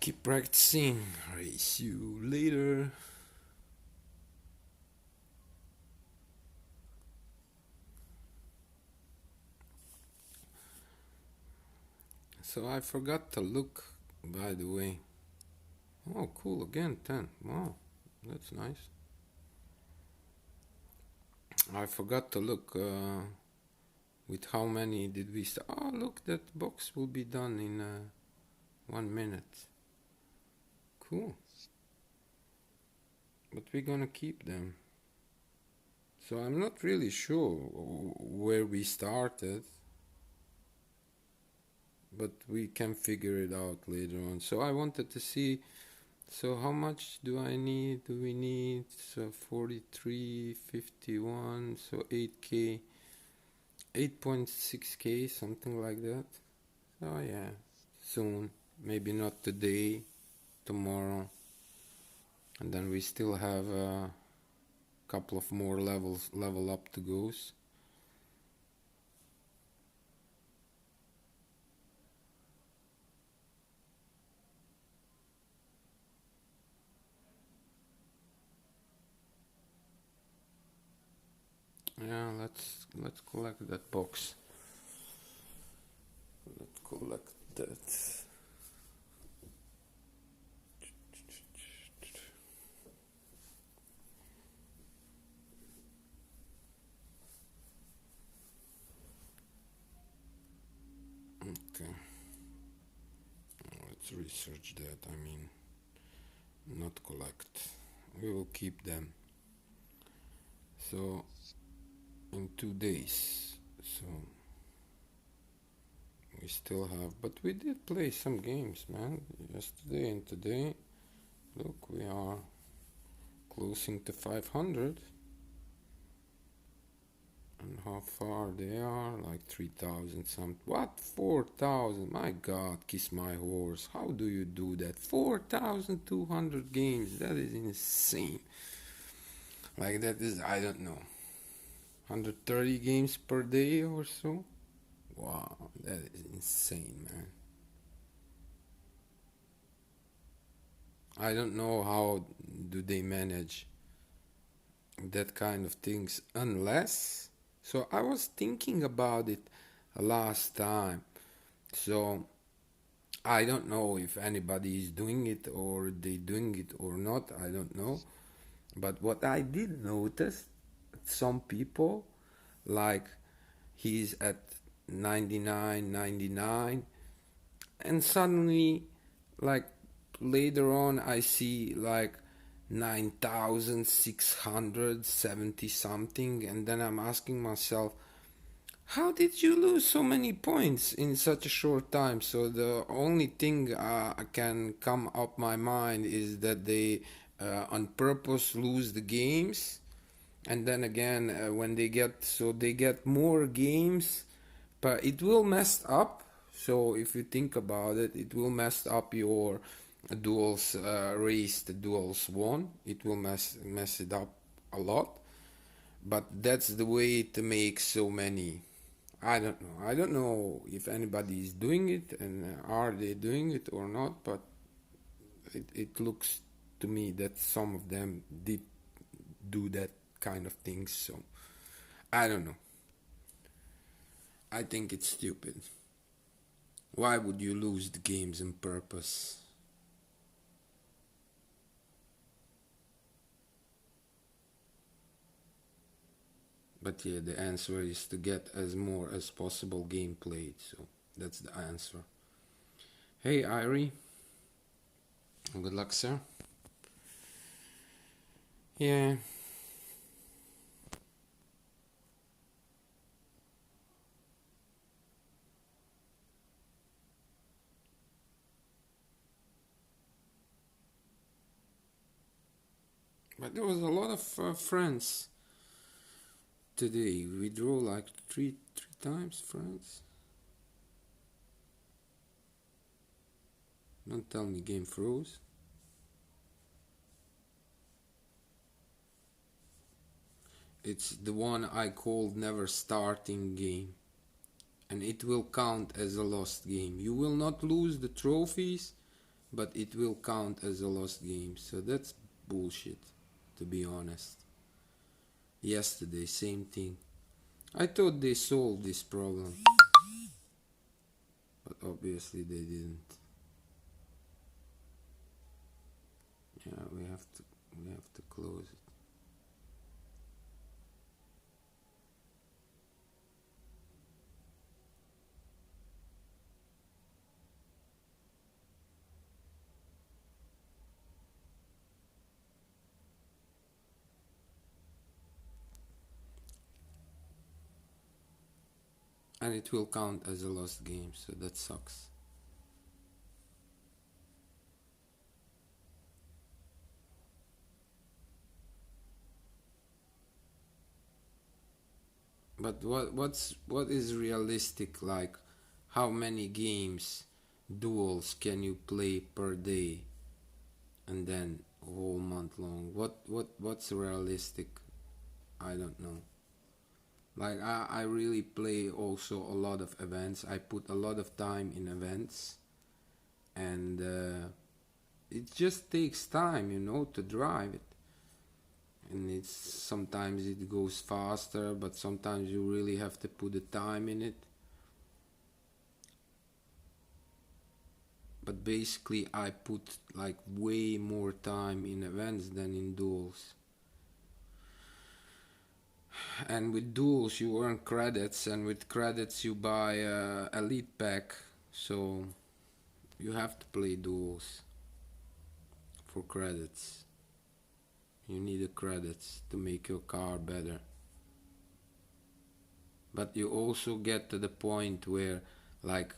Keep practicing. Race you later. So I forgot to look, by the way. Oh, cool, again, 10. Wow, that's nice. I forgot to look with how many did we start. Oh, look, that box will be done in 1 minute. Cool. But we're gonna keep them. So I'm not really sure where we started, but we can figure it out later on. So I wanted to see, so how much do I need? Do we need, so 43.51, so 8K, 8.6K, something like that. So yeah, soon, maybe not today, tomorrow. And then we still have a couple of more level up to go. Yeah, let's collect that box. Let's collect that. Okay. Let's research that. I mean, not collect. We will keep them. So in 2 days. So we still have, but we did play some games, man. Yesterday and today. Look, we are closing to 500. And how far they are? Like 3,000 something. What? 4,000? My God, kiss my horse. How do you do that? 4,200 games. That is insane. Like that is, I don't know, 130 games per day or so. Wow, that is insane, man. I don't know how do they manage that kind of things unless, so I was thinking about it last time. So I don't know if anybody is doing it or they doing it or not. I don't know. But what I did notice, some people, like he's at 99.99, and suddenly, like later on, I see like 9,670 something, and then I'm asking myself, how did you lose so many points in such a short time? So the only thing I can come up my mind is that they on purpose lose the games, and then again when they get, so they get more games, but it will mess up. So if you think about it, it will mess up your duels race, the duels won. It will mess it up a lot. But that's the way to make so many. I don't know. I don't know if anybody is doing it and are they doing it or not, but it looks to me that some of them did do that kind of things. So I don't know. I think it's stupid. Why would you lose the games on purpose? But yeah, the answer is to get as more as possible game played. So that's the answer. Hey, Irie. Good luck, sir. Yeah. But there was a lot of friends today. We drew like three times friends. Don't tell me game froze. It's the one I called never starting game. And it will count as a lost game. You will not lose the trophies, but it will count as a lost game. So that's bullshit, to be honest. Yesterday, same thing. I thought they solved this problem, but obviously they didn't. Yeah, we have to close it. And it will count as a lost game, so that sucks. But what is realistic? Like, how many games, duels can you play per day, and then a whole month long? What's realistic? I don't know. Like, I really play also a lot of events. I put a lot of time in events, and it just takes time, to drive it. And it's sometimes it goes faster, but sometimes you really have to put the time in it. But basically I put like way more time in events than in duels. And with duels you earn credits, and with credits you buy elite pack, so you have to play duels for credits. You need the credits to make your car better. But you also get to the point where, like,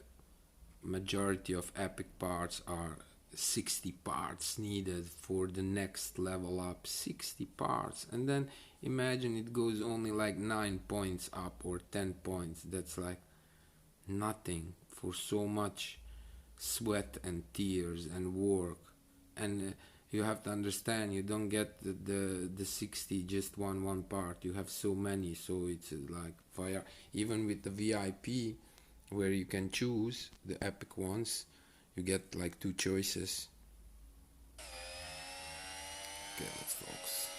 majority of epic parts are 60 parts needed for the next level up. 60 parts, and then imagine it goes only like 9 points up or 10 points. That's like nothing for so much sweat and tears and work. And you have to understand, you don't get the 60 just one part. You have so many, so it's like fire. Even with the VIP, where you can choose the epic ones, you get like 2 choices. Okay, let's focus.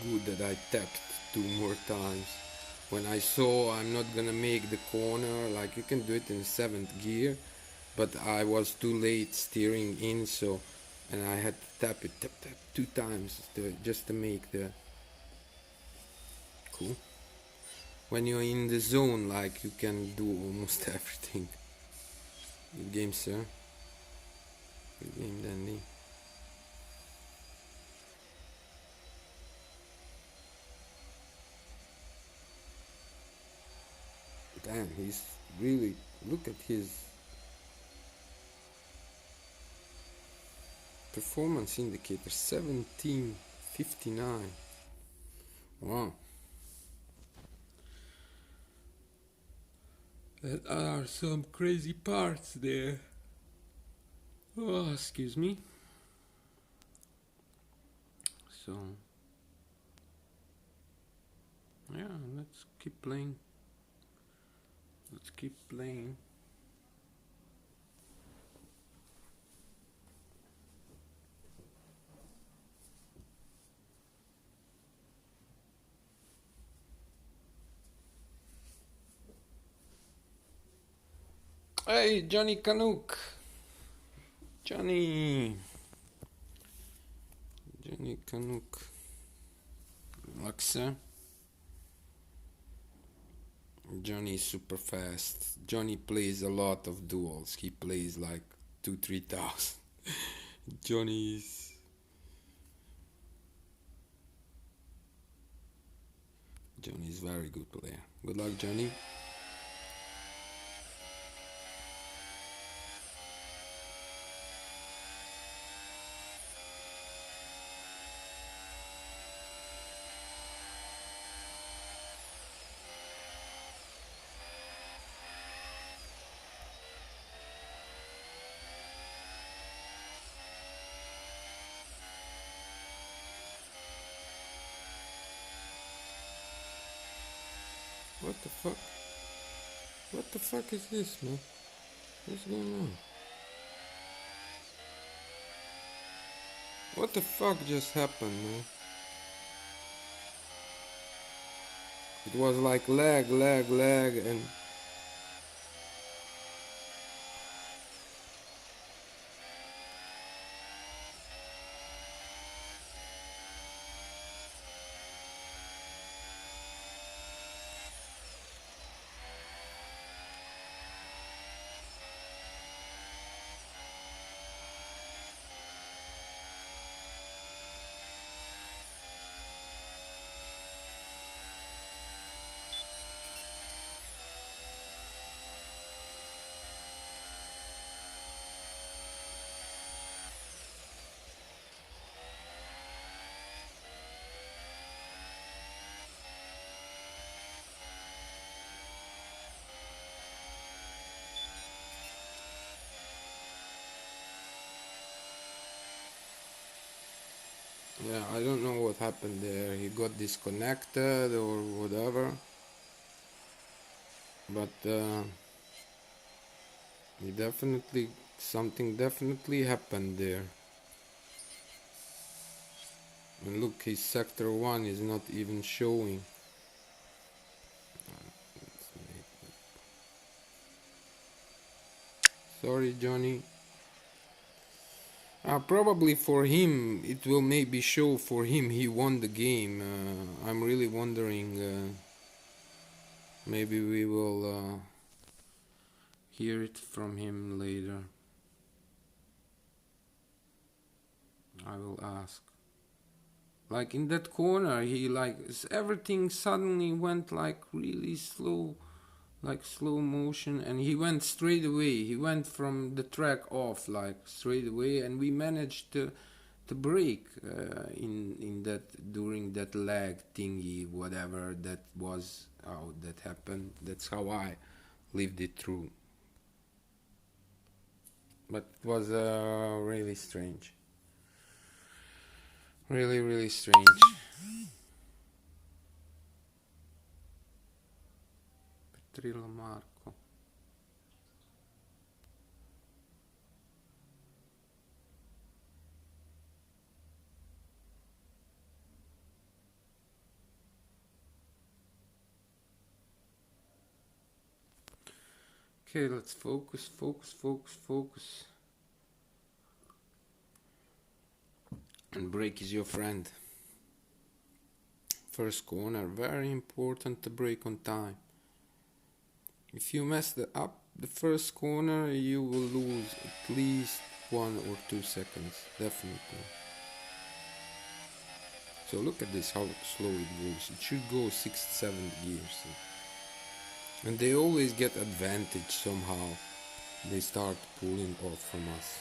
Good that I tapped 2 more times. When I saw I'm not gonna make the corner, like you can do it in 7th gear, but I was too late steering in, so, and I had to tap 2 times just to make the cool. When you're in the zone, like, you can do almost everything. Good game, sir. Good game, Dandy. Damn, he's really, look at his performance indicator, 1759. Wow. There are some crazy parts there. Oh, excuse me. So, yeah, let's keep playing. Let's keep playing. Hey, Johnny Canuck. Johnny Canuck. Alexa. Johnny is super fast. Johnny plays a lot of duels. He plays like 2,000-3,000. Johnny is Johnny is very good player. Good luck, Johnny. What the fuck? What the fuck is this, man? What's going on? What the fuck just happened, man? It was like lag, and yeah, I don't know what happened there. He got disconnected or whatever. But he definitely, something definitely happened there. And look, his sector 1 is not even showing. Sorry, Johnny. Probably for him, it will maybe show for him he won the game. I'm really wondering, maybe we will hear it from him later. I will ask. Like in that corner, he like, everything suddenly went like really slow, like slow motion, and he went straight away. He went from the track off like straight away, and we managed to break in that, during that lag thingy, whatever that was, how that happened. That's how I lived it through. But it was really strange. Really, really strange. Petrilla Marco. Okay, let's focus, focus, focus, focus. And break is your friend. First corner, very important to break on time. If you mess up the first corner, you will lose at least 1 or 2 seconds, definitely. So look at this, how slow it goes. It should go 6th, 7th gears. And they always get advantage somehow. They start pulling off from us.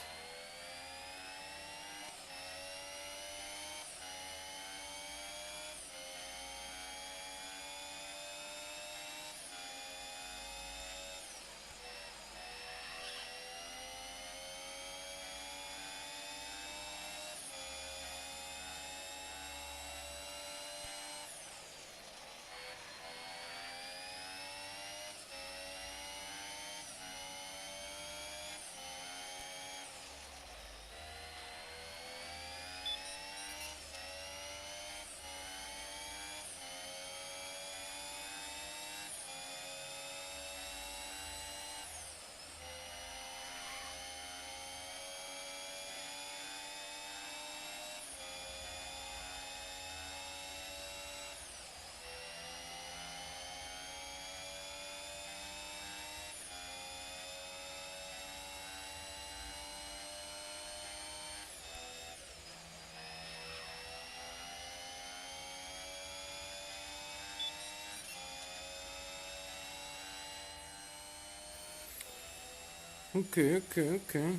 Okay, okay, okay.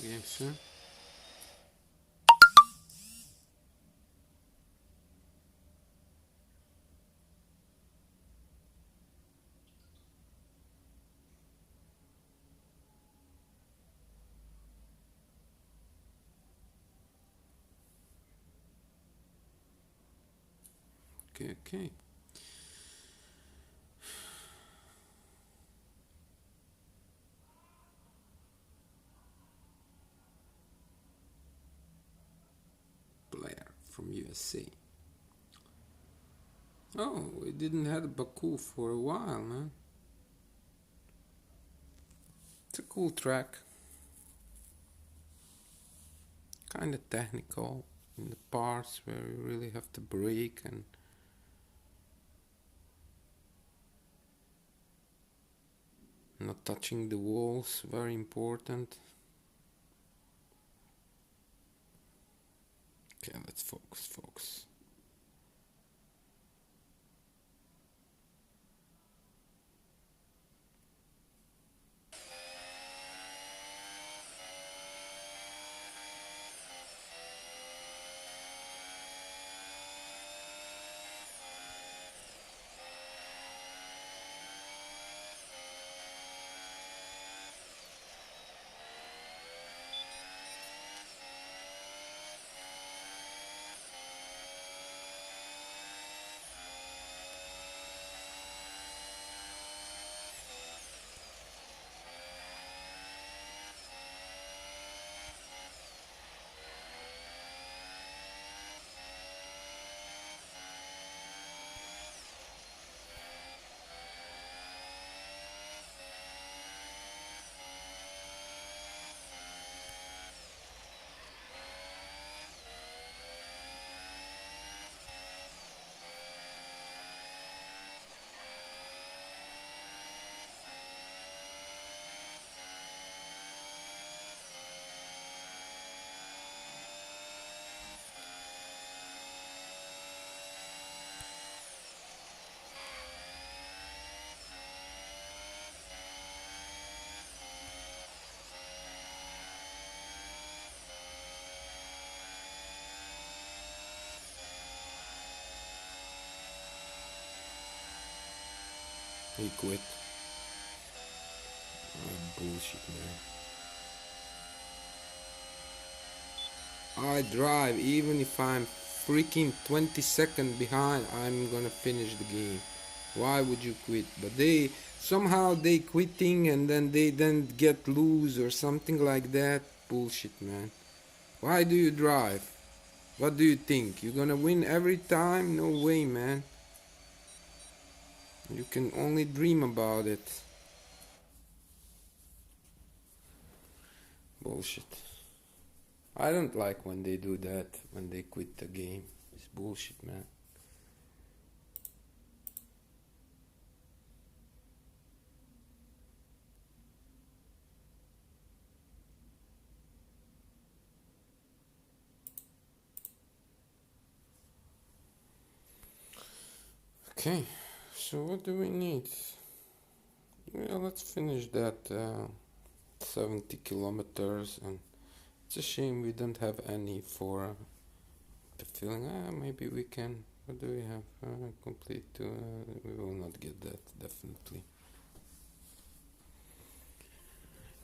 Yes, huh? Okay, okay. Player from USA. Oh, we didn't have Baku for a while, man. It's a cool track. Kind of technical in the parts where you really have to brake and not touching the walls. Very important. Okay, let's focus, focus. He quit. Oh, bullshit, man. I drive even if I'm freaking 20 seconds behind. I'm gonna finish the game. Why would you quit? But they somehow they quitting and then they then get loose or something like that. Bullshit, man. Why do you drive? What do you think? You're gonna win every time? No way, man. You can only dream about it. Bullshit. I don't like when they do that, when they quit the game. It's bullshit, man. Okay, so what do we need? Yeah, let's finish that 70 kilometers, and it's a shame we don't have any for the feeling. Maybe we can. What do we have? Complete. We will not get that, definitely.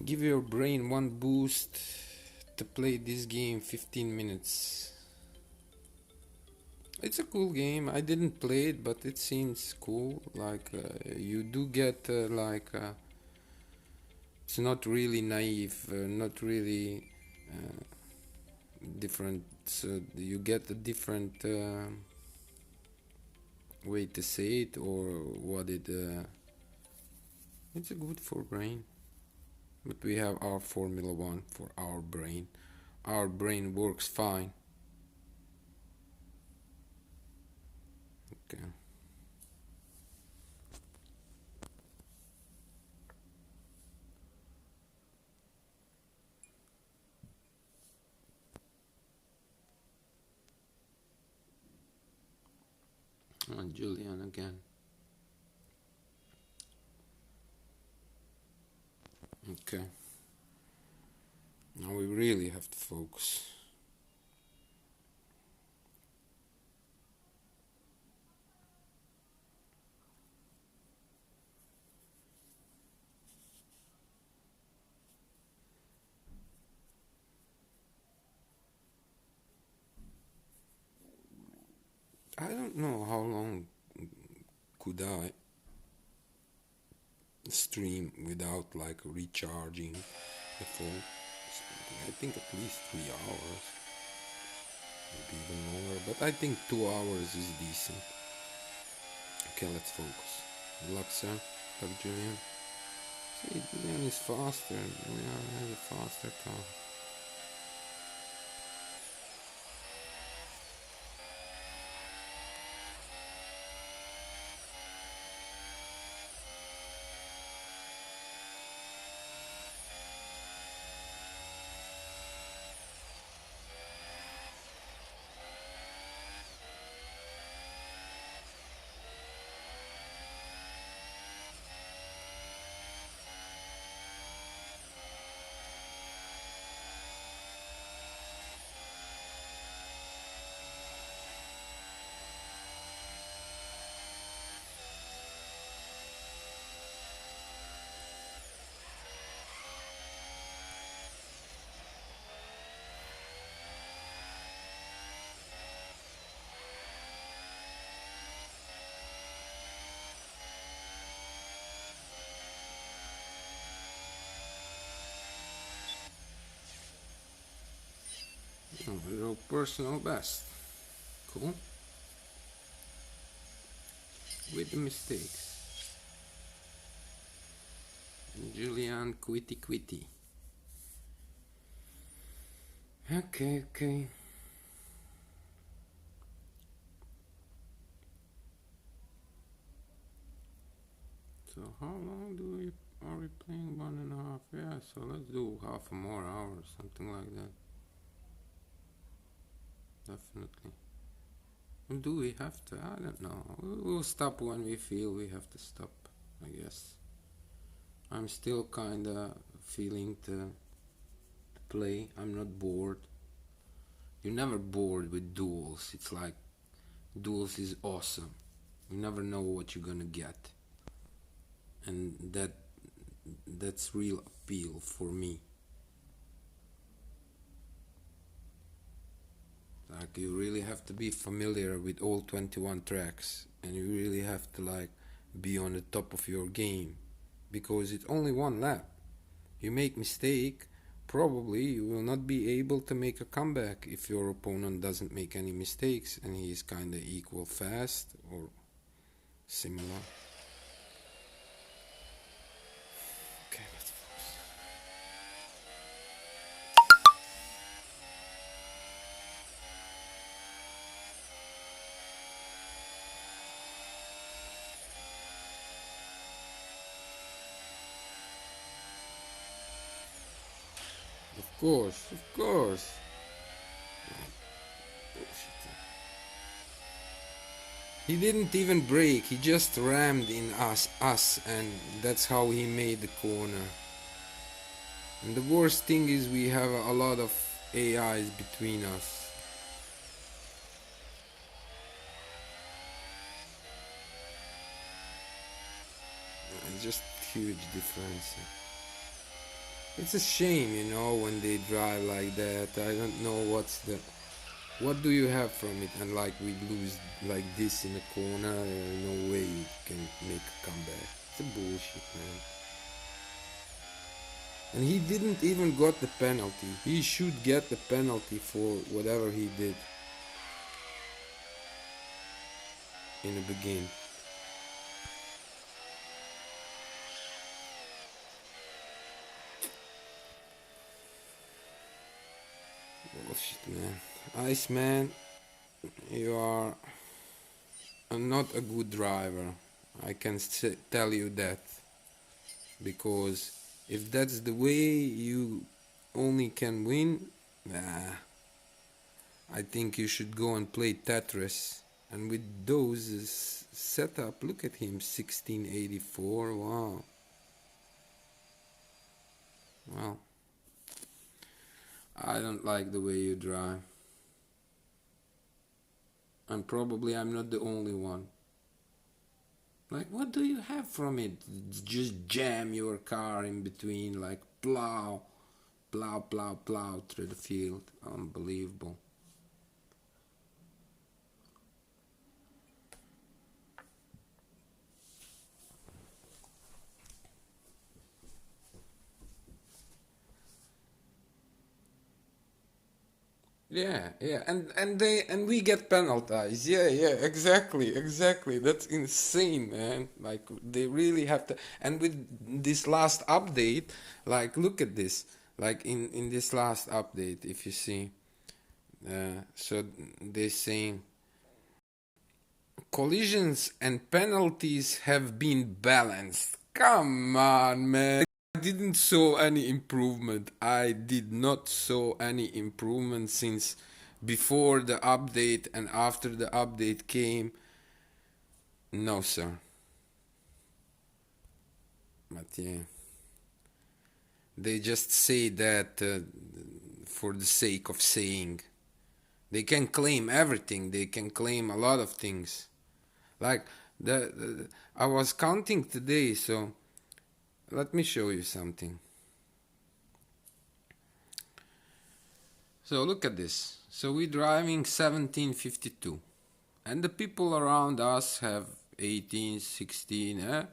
Give your brain one boost to play this game 15 minutes. It's a cool game. I didn't play it, but it seems cool. Like you do get it's not really naive, not really different. So you get a different way to say it, or what it. It's a good for brain, but we have our Formula One for our brain. Our brain works fine. Okay. Julian again. Okay. Now we really have to focus. I don't know how long could I stream without like recharging the phone. I think at least 3 hours, maybe even longer, but I think 2 hours is decent. Okay, let's focus. Good luck, sir. Good luck, Julian. See, Julian is faster. Julian has a faster car. Your personal best. Cool. With the mistakes. Julian quitty quitty. Okay, okay. So how long are we playing? 1.5? Yeah, so let's do half a more hour, something like that. Definitely. Do we have to? I don't know. We'll stop when we feel we have to stop, I guess. I'm still kinda feeling to play. I'm not bored. You're never bored with Duels. It's like Duels is awesome. You never know what you're gonna get. And that's real appeal for me. Like you really have to be familiar with all 21 tracks, and you really have to like be on the top of your game, because it's only one lap. You make mistake, probably you will not be able to make a comeback if your opponent doesn't make any mistakes and he is kinda equal fast or similar. Okay, let's focus. Of course, of course. Bullshit. He didn't even brake, he just rammed in us, and that's how he made the corner. And the worst thing is we have a lot of AIs between us. It's just huge difference. It's a shame, you know, when they drive like that. I don't know what do you have from it, and like we lose like this in the corner, no way you can make a comeback. It's a bullshit, man. And he didn't even got the penalty. He should get the penalty for whatever he did in the beginning. Bullshit, man. Iceman, you are not a good driver. I can tell you that. Because if that's the way you only can win, nah, I think you should go and play Tetris And with those setup, look at him, 1684. Wow. Well, I don't like the way you drive. And probably I'm not the only one. Like, what do you have from it? Just jam your car in between, like plow, plow, plow, plow through the field. Unbelievable. Yeah, yeah, and we get penalized. Yeah, yeah, exactly, exactly. That's insane, man. Like they really have to. And with this last update, like look at this. Like in this last update, if you see, so they're saying collisions and penalties have been balanced. Come on, man. I didn't saw any improvement. I did not saw any improvement since before the update and after the update came. No, sir. But yeah, they just say that for the sake of saying. They can claim everything. They can claim a lot of things. Like I was counting today, so let me show you something. So look at this. So we're driving 1752, and the people around us have 18, 16.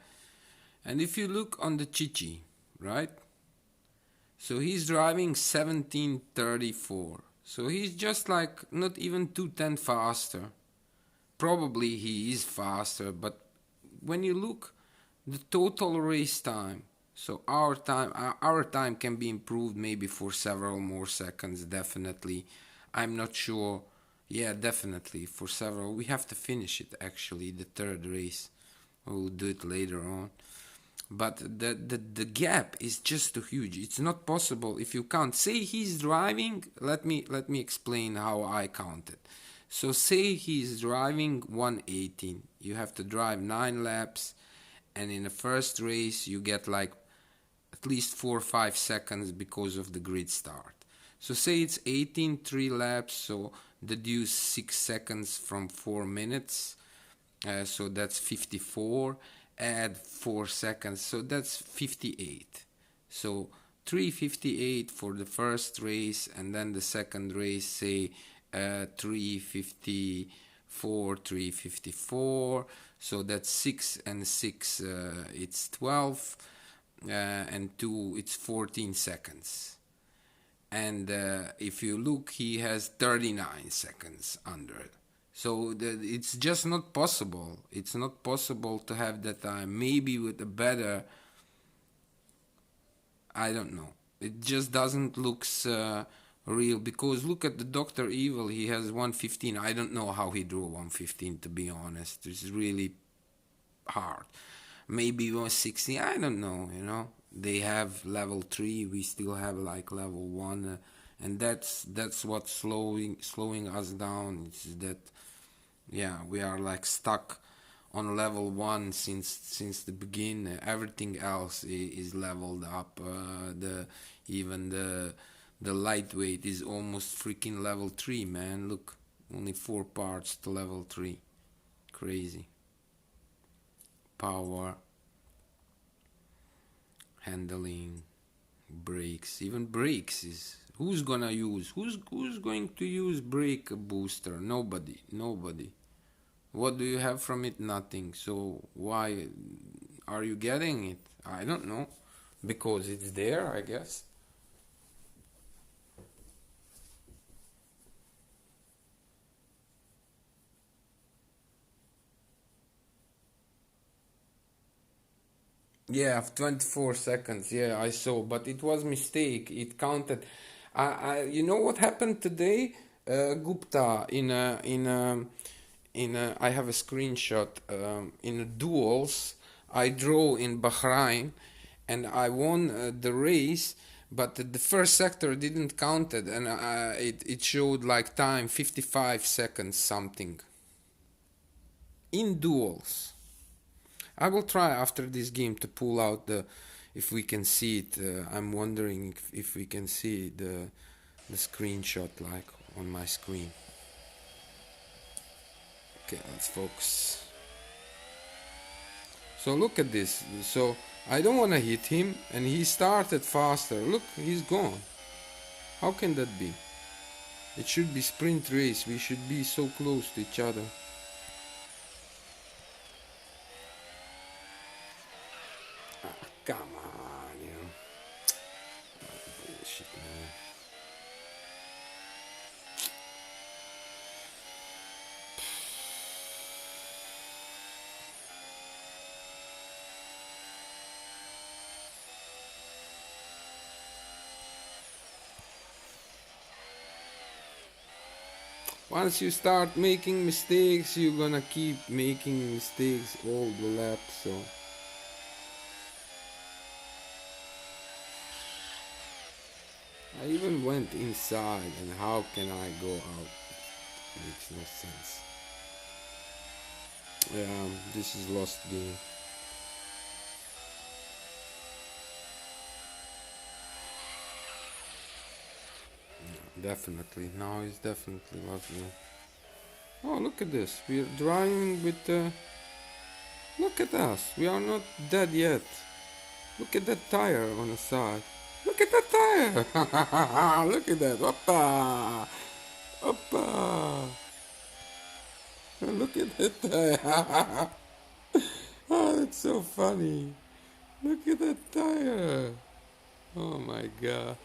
And if you look on the Chichi, right? So he's driving 1734. So he's just like not even 210 faster. Probably he is faster, but when you look the total race time, so our time can be improved maybe for several more seconds, definitely. I'm not sure. Yeah, definitely for several. We have to finish it actually, the third race. We'll do it later on. But the gap is just too huge. It's not possible if you count. Say he's driving. Let me explain how I counted. So say he's driving 118. You have to drive 9 laps, and in the first race you get like at least 4 or 5 seconds because of the grid start. So say it's 18 3 laps. So deduce 6 seconds from 4 minutes. So that's 54. Add 4 seconds, so that's 58. So 358 for the first race, and then the second race, say 354, 354. So that's 6 and 6, it's 12, and 2, it's 14 seconds. And if you look, he has 39 seconds under it. So it's just not possible. It's not possible to have that time. Maybe with a better, I don't know. It just doesn't looks real, because look at the Doctor Evil. He has 115. I don't know how he drew 115, to be honest. It's really hard. Maybe 160. I don't know. They have level 3. We still have like level 1. And that's what's slowing us down. It's that, yeah, we are like stuck on level 1 since the beginning. Everything else is leveled up. Even the lightweight is almost freaking level 3, man. Look, only 4 parts to level 3. Crazy. Power, handling, brakes. Even brakes is, who's going to use brake booster? Nobody. What do you have from it? Nothing. So why are you getting it? I don't know. Because it's there, I guess. Yeah, 24 seconds. Yeah, I saw, but it was mistake. It counted. You know what happened today? Gupta I have a screenshot. In a duels, I draw in Bahrain, and I won the race. But the first sector didn't count it, and it showed like time 55 seconds something. in Duels. I will try after this game to pull out the, if we can see it. I'm wondering if we can see the screenshot like on my screen. Okay, let's focus. So look at this. So I don't want to hit him, and he started faster. Look, he's gone. How can that be? It should be sprint race. We should be so close to each other. Come on, you know. Bullshit, man. Once you start making mistakes, you're gonna keep making mistakes all the laps, so. I even went inside, and how can I go out? Makes no sense. Yeah, this is lost game. Yeah, definitely. Now it's definitely lost game. Oh, look at this. We're driving with look at us. We are not dead yet. Look at that tire on the side. Look at that tire. Look at that. Oppa. Oppa. Look at that tire. Oh, that's so funny. Look at that tire. Oh my god.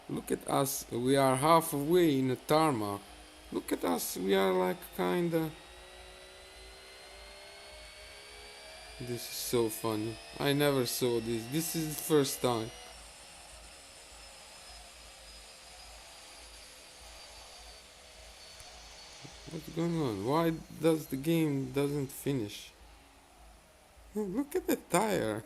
Look at us. We are halfway in the tarmac. Look at us. We are like kinda. This is so funny. I never saw this. This is the first time. What's going on? Why does the game doesn't finish? Oh, look at the tire.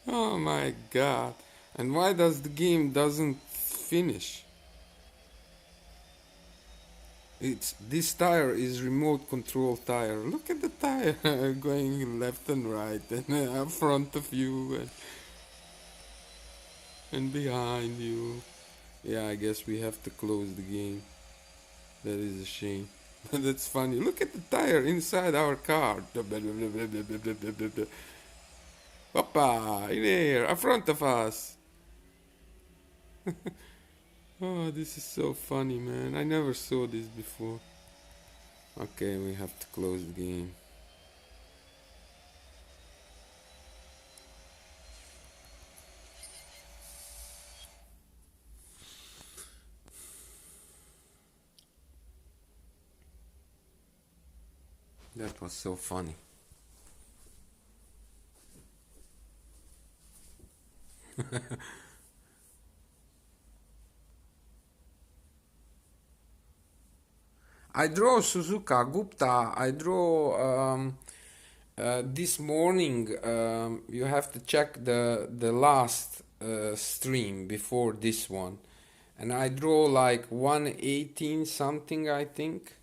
Oh my god. And why does the game doesn't finish? It's this tire is remote control tire. Look at the tire going left and right and in front of you and behind you. Yeah, I guess we have to close the game. That is a shame. That's funny. Look at the tire inside our car. Papa, in here, in front of us. Oh, this is so funny, man. I never saw this before. Okay, we have to close the game. That was so funny. I draw Suzuka Gupta. I draw this morning. You have to check the last stream before this one, and I draw like 118 something, I think.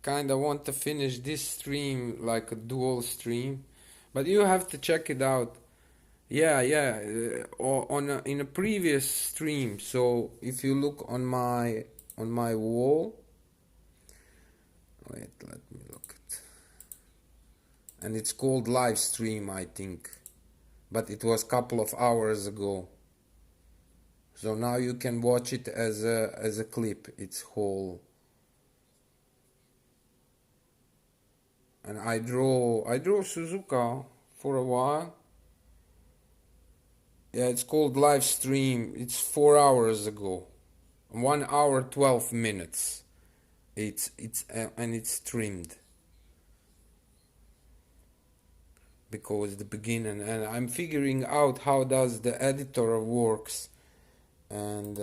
Kinda want to finish this stream like a dual stream, but you have to check it out. Yeah, yeah, in a previous stream. So if you look on my wall, wait, let me look at, and it's called live stream, I think, but it was couple of hours ago. So now you can watch it as a clip. It's whole. And I draw Suzuka for a while. Yeah, it's called live stream. It's 4 hours ago, 1 hour 12 minutes. It's and it's streamed because the beginning, and I'm figuring out how does the editor works, and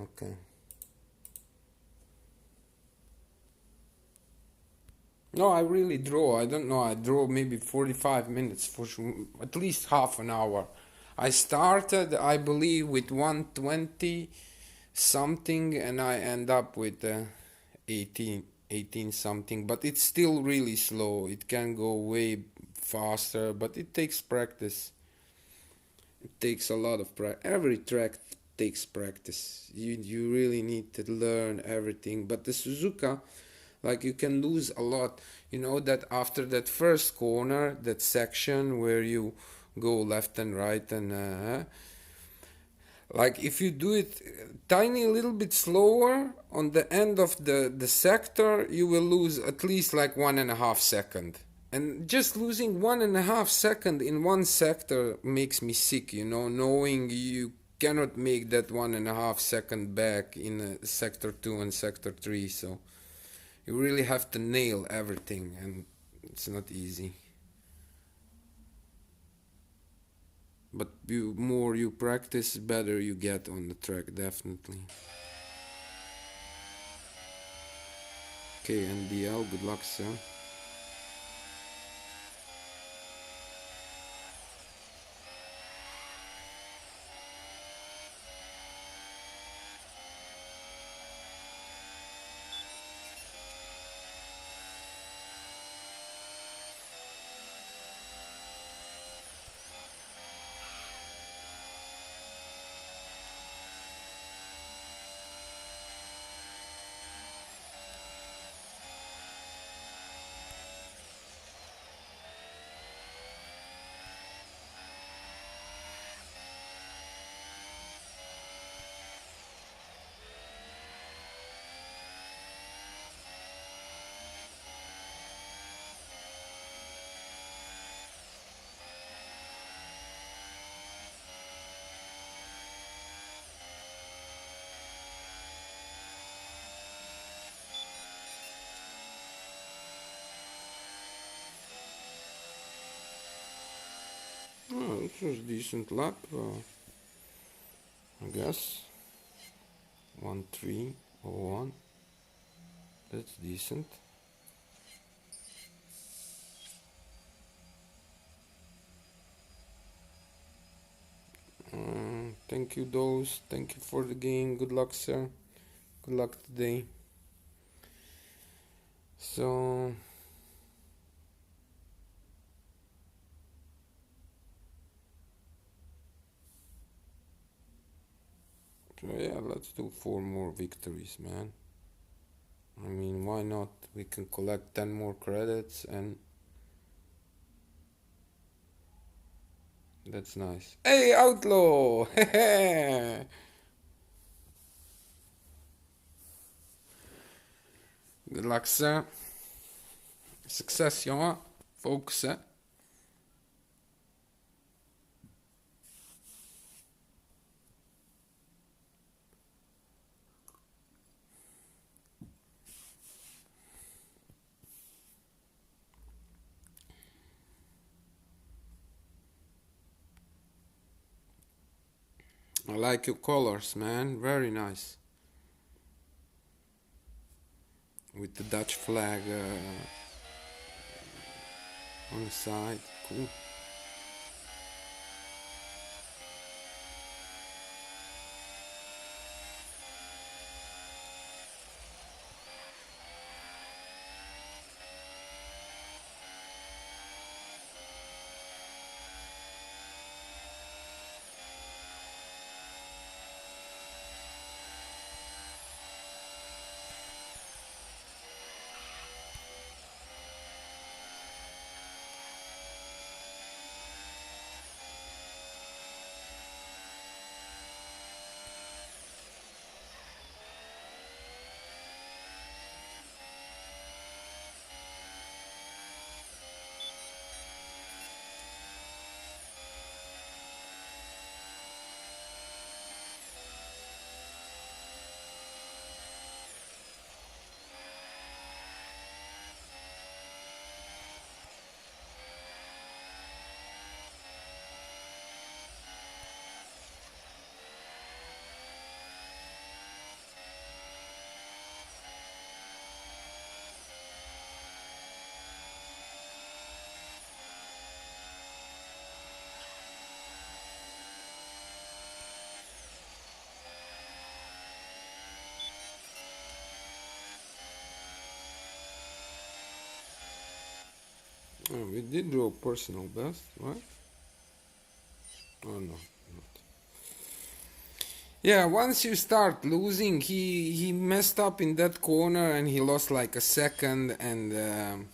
Okay. No, I really draw. I don't know. I draw maybe 45 minutes for sure, at least half an hour. I started, I believe, with 120 something, and I end up with 18 something. But it's still really slow. It can go way faster, but it takes practice. It takes a lot of practice. Every track takes practice. You really need to learn everything. But the Suzuka, like, you can lose a lot. You know that after that first corner, that section where you go left and right, and like, if you do it tiny little bit slower on the end of the sector, you will lose at least like 1.5 seconds. And just losing 1.5 seconds in one sector makes me sick, you know, knowing you cannot make that 1.5 second back in sector 2 and sector 3. So you really have to nail everything, and it's not easy. But you more you practice, better you get on the track, definitely. Okay, NBL, good luck, sir. Oh, this was a decent lap, I guess. 1:3:01. That's decent. Thank you, Dose. Thank you for the game. Good luck, sir. Good luck today. So yeah, let's do 4 more victories, man. I mean, why not? We can collect 10 more credits, and that's nice. Hey, Outlaw! Good luck, sir. Success, jongen. Focus, hè. I like your colors, man. Very nice. With the Dutch flag on the side. Cool. Oh, we did draw personal best, right? Oh no. Yeah, once you start losing, he messed up in that corner and he lost like a second, and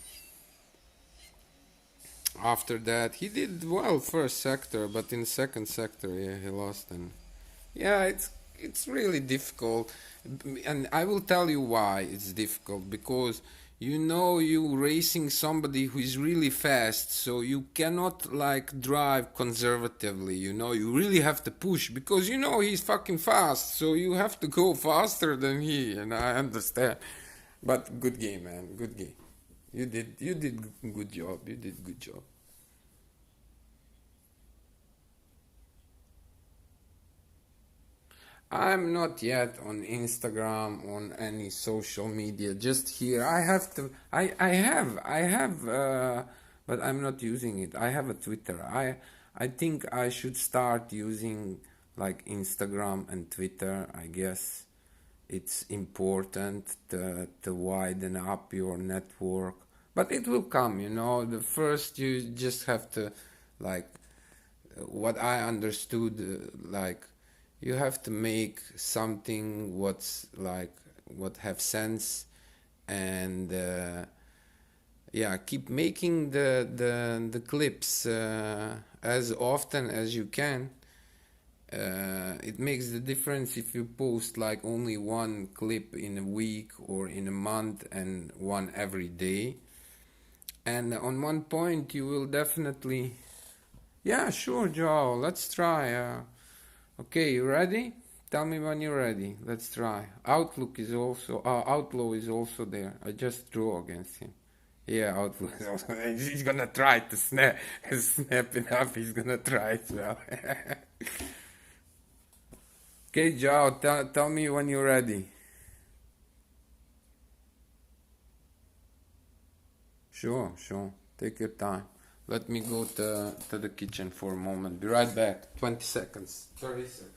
after that he did well first sector, but in second sector, yeah, he lost. And yeah, it's really difficult, and I will tell you why it's difficult. Because you racing somebody who is really fast, so you cannot like drive conservatively. You really have to push because he's fucking fast, so you have to go faster than he. And I understand, but good game, man, good game. You did good job. You did good job. I'm not yet on Instagram, on any social media. Just here. I have to. I have, but I'm not using it. I have a Twitter. I think I should start using like Instagram and Twitter. I guess it's important to widen up your network, but it will come. The first you just have to like what I understood, like you have to make something what have sense, and yeah, keep making the clips as often as you can. It makes the difference if you post like only one clip in a week or in a month and one every day. And on one point you will definitely. Yeah, sure, Joe. Let's try. Okay, you ready? Tell me when you're ready. Let's try. Outlaw is also there. I just draw against him. Yeah, Outlaw is also there. He's gonna try to snap it up. He's gonna try as well. Okay, Joe. Tell me when you're ready. Sure, sure. Take your time. Let me go to the kitchen for a moment. Be right back. 20 seconds. 30 seconds.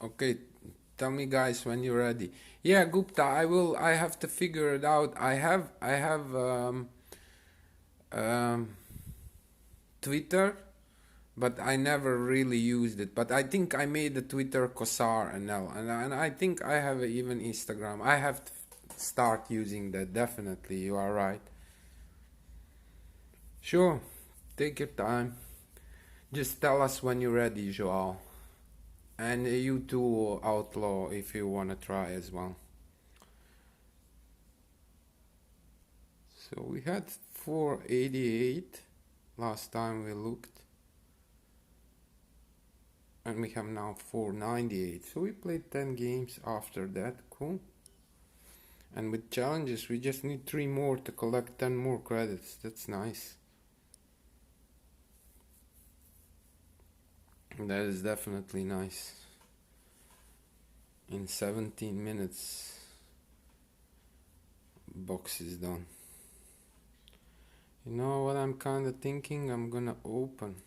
Okay, tell me guys when you're ready. Yeah, Gupta, I have to figure it out. I have um, Twitter, but I never really used it. But I think I made the Twitter CosareNL, and I think I have even Instagram. I have to start using that. Definitely, you are right. Sure, take your time. Just tell us when you're ready, Joao. And you too, Outlaw, if you wanna try as well. So we had 488 last time we looked, and we have now 498. So we played 10 games after that. Cool. And with challenges, we just need 3 more to collect 10 more credits. That's nice. That is definitely nice. In 17 minutes, box is done. You know what I'm kinda thinking? I'm gonna open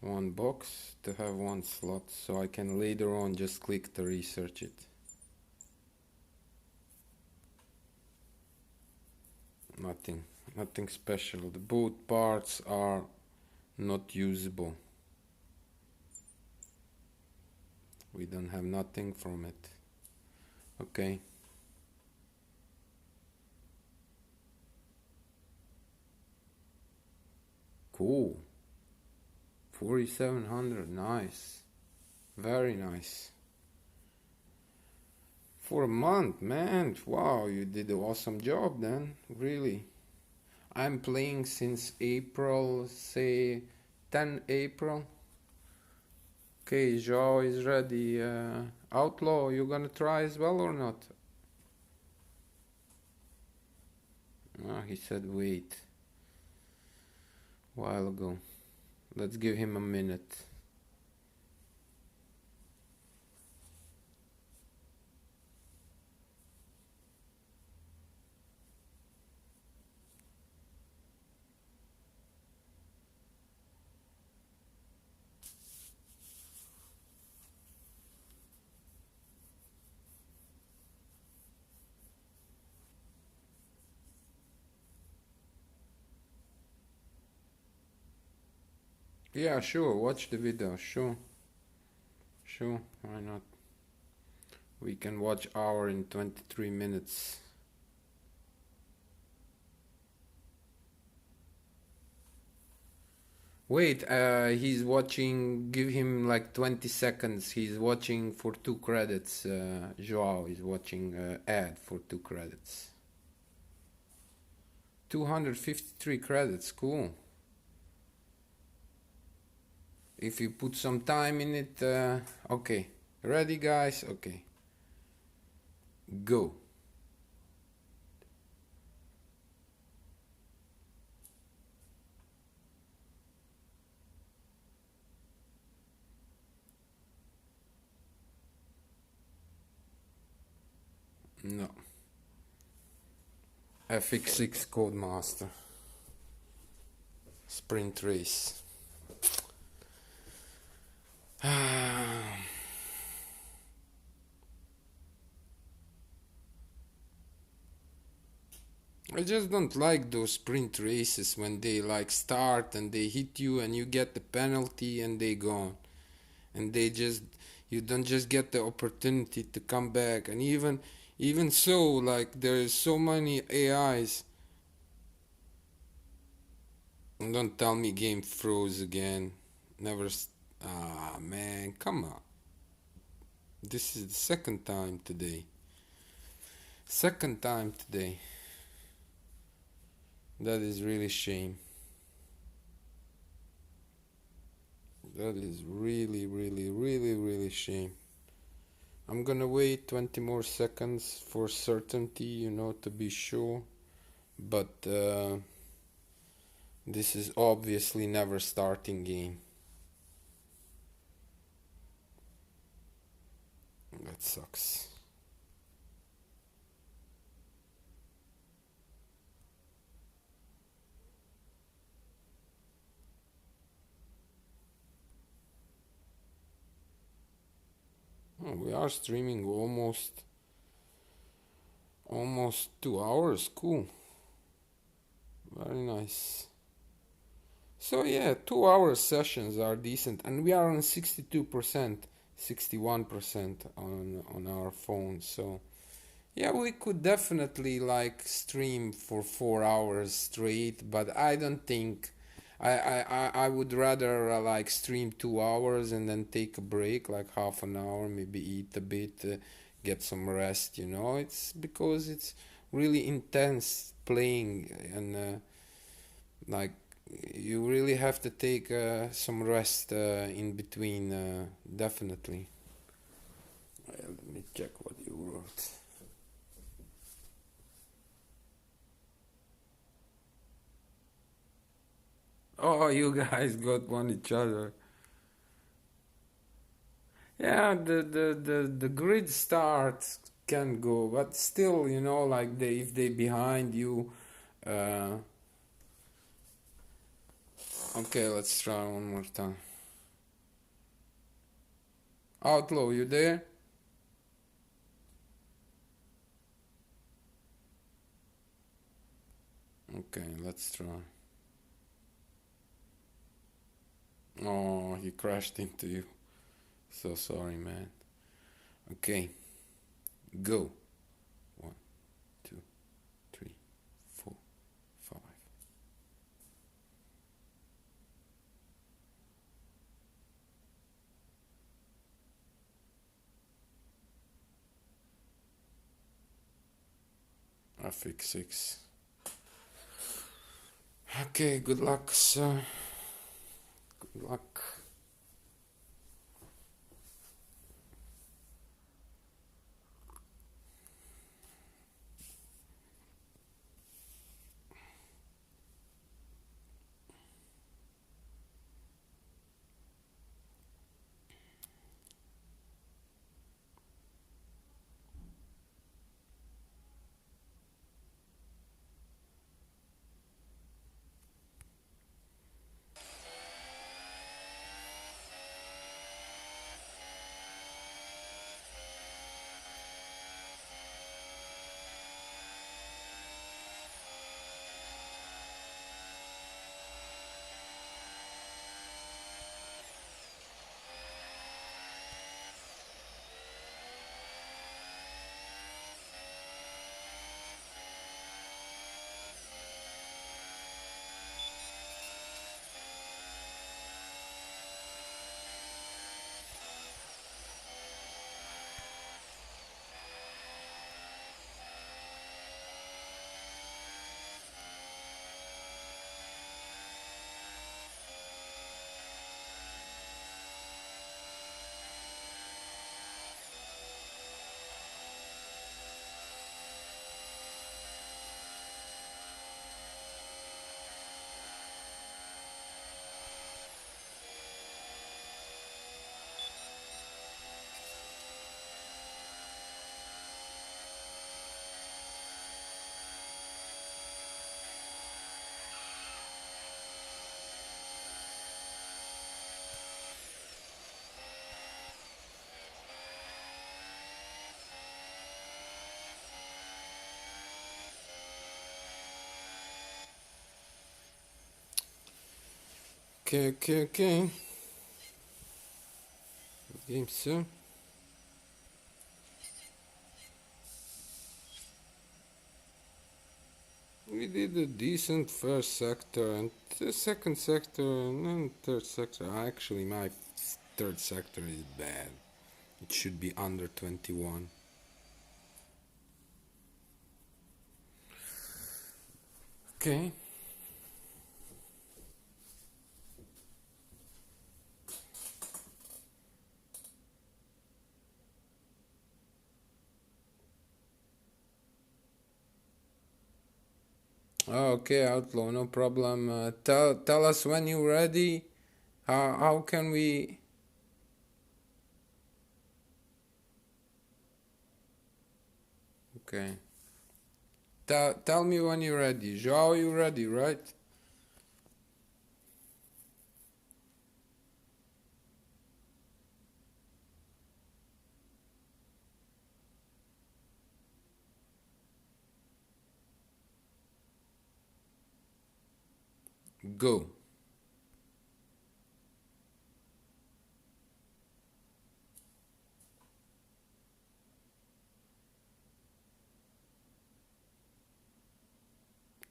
one box to have one slot so I can later on just click to research it. Nothing special. The both parts are not usable. We don't have nothing from it. Okay. Cool. 4700. Nice. Very nice. For a month, man. Wow, you did an awesome job then. Really. I'm playing since April, say 10 April. Okay, Joao is ready. Outlaw, you gonna try as well or not? Ah, he said wait. While ago. Let's give him a minute. Yeah, sure, watch the video, sure. Sure, why not? We can watch hour in 23 minutes. Wait, he's watching, give him like 20 seconds. He's watching for 2 credits. Joao is watching ad for 2 credits. 253 credits, cool. If you put some time in it, okay. Ready, guys? Okay. Go. No. FX6 Codemaster. Sprint race. I just don't like those sprint races when they like start and they hit you and you get the penalty and they gone. And they just, you don't just get the opportunity to come back. And even so, like there is so many AIs. And don't tell me game froze again. Never. Ah man, come on. This is the second time today. Second time today. That is really shame. That is really, really, really, really shame. I'm gonna wait 20 more seconds for certainty, you know, to be sure. But this is obviously never starting game. That sucks. Oh, we are streaming almost 2 hours. Cool. Very nice. So yeah, 2 hour sessions are decent, and we are on 62%, 61% on our phone. So yeah, we could definitely like stream for 4 hours straight, but I don't think I would rather like stream 2 hours and then take a break, like half an hour, maybe eat a bit, get some rest. You know, it's because it's really intense playing and like you really have to take some rest in between. Definitely. Let me check what you wrote. Oh, you guys got one each other. Yeah, the grid start can go, but still, you know, like they if they behind you. Uh, okay, let's try one more time. Outlaw, you there? Okay, let's try. Oh, he crashed into you. So sorry, man. Okay, go. 1, 2, 3, 4, 5. FX6. Okay, good luck, sir. Good luck. Okay. Game soon. We did a decent first sector and the second sector and then third sector. Actually, my third sector is bad. It should be under 21. Okay. Okay, Outlaw, no problem. Tell us when you're ready. How can we? Okay. Tell me when you're ready. Joao, you ready, right? Go.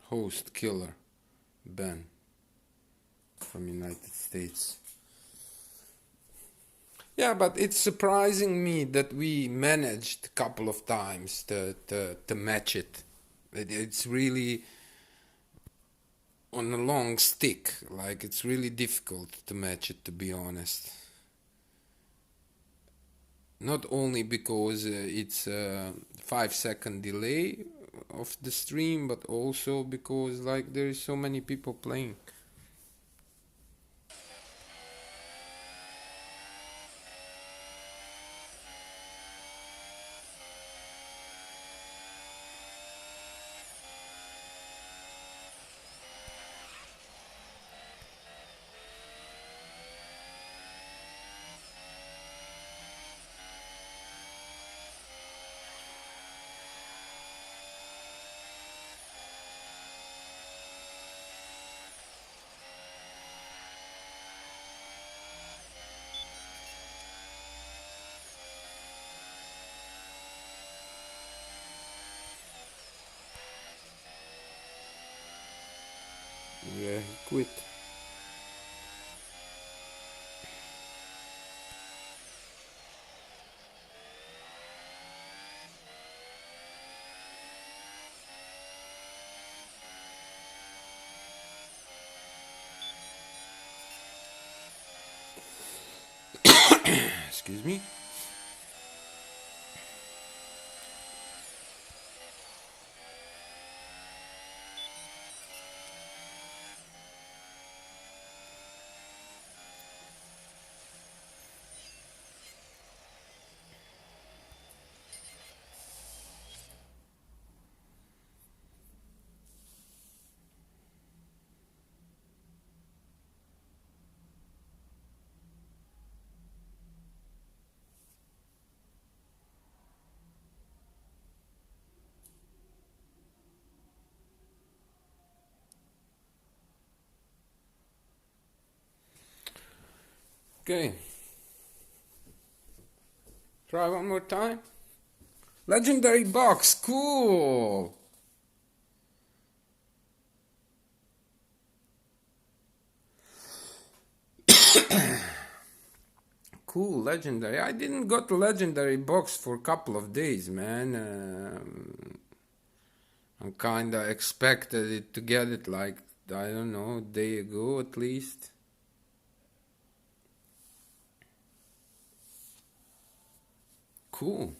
Host killer. Ben from United States. Yeah, but it's surprising me that we managed a couple of times to match it. It's really on a long stick. Like, it's really difficult to match it, to be honest. Not only because it's a 5 second delay of the stream, but also because like there is so many people playing. Yeah, he quit. Excuse me. Okay. Try one more time. Legendary box, cool. Cool, legendary. I didn't got the legendary box for a couple of days, man. I kinda expected it to get it like, I don't know, a day ago at least. Cool.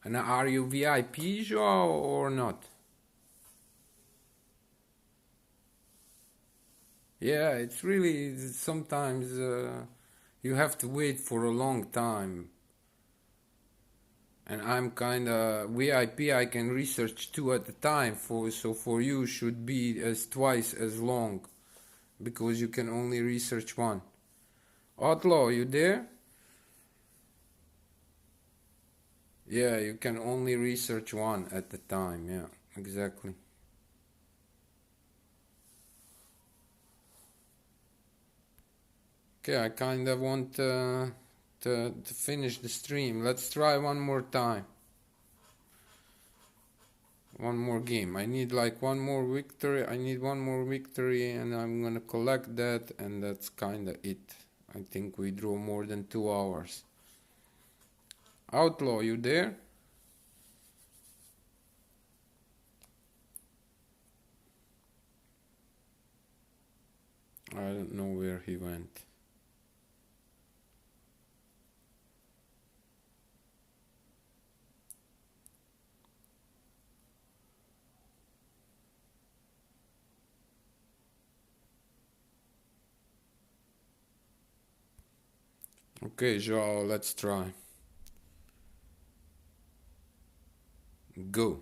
And are you VIP, Joao, or not? Yeah, it's really sometimes you have to wait for a long time. And I'm kinda VIP. I can research two at a time. So for you should be as twice as long, because you can only research one. Outlaw, you there? Yeah, you can only research one at a time. Yeah, exactly. Okay, I kind of want to finish the stream. Let's try one more time. One more game. I need like one more victory. I need one more victory and I'm gonna collect that, and that's kinda it. I think we drew more than 2 hours. Outlaw, you there? I don't know where he went. Okay, Joao, let's try. Go.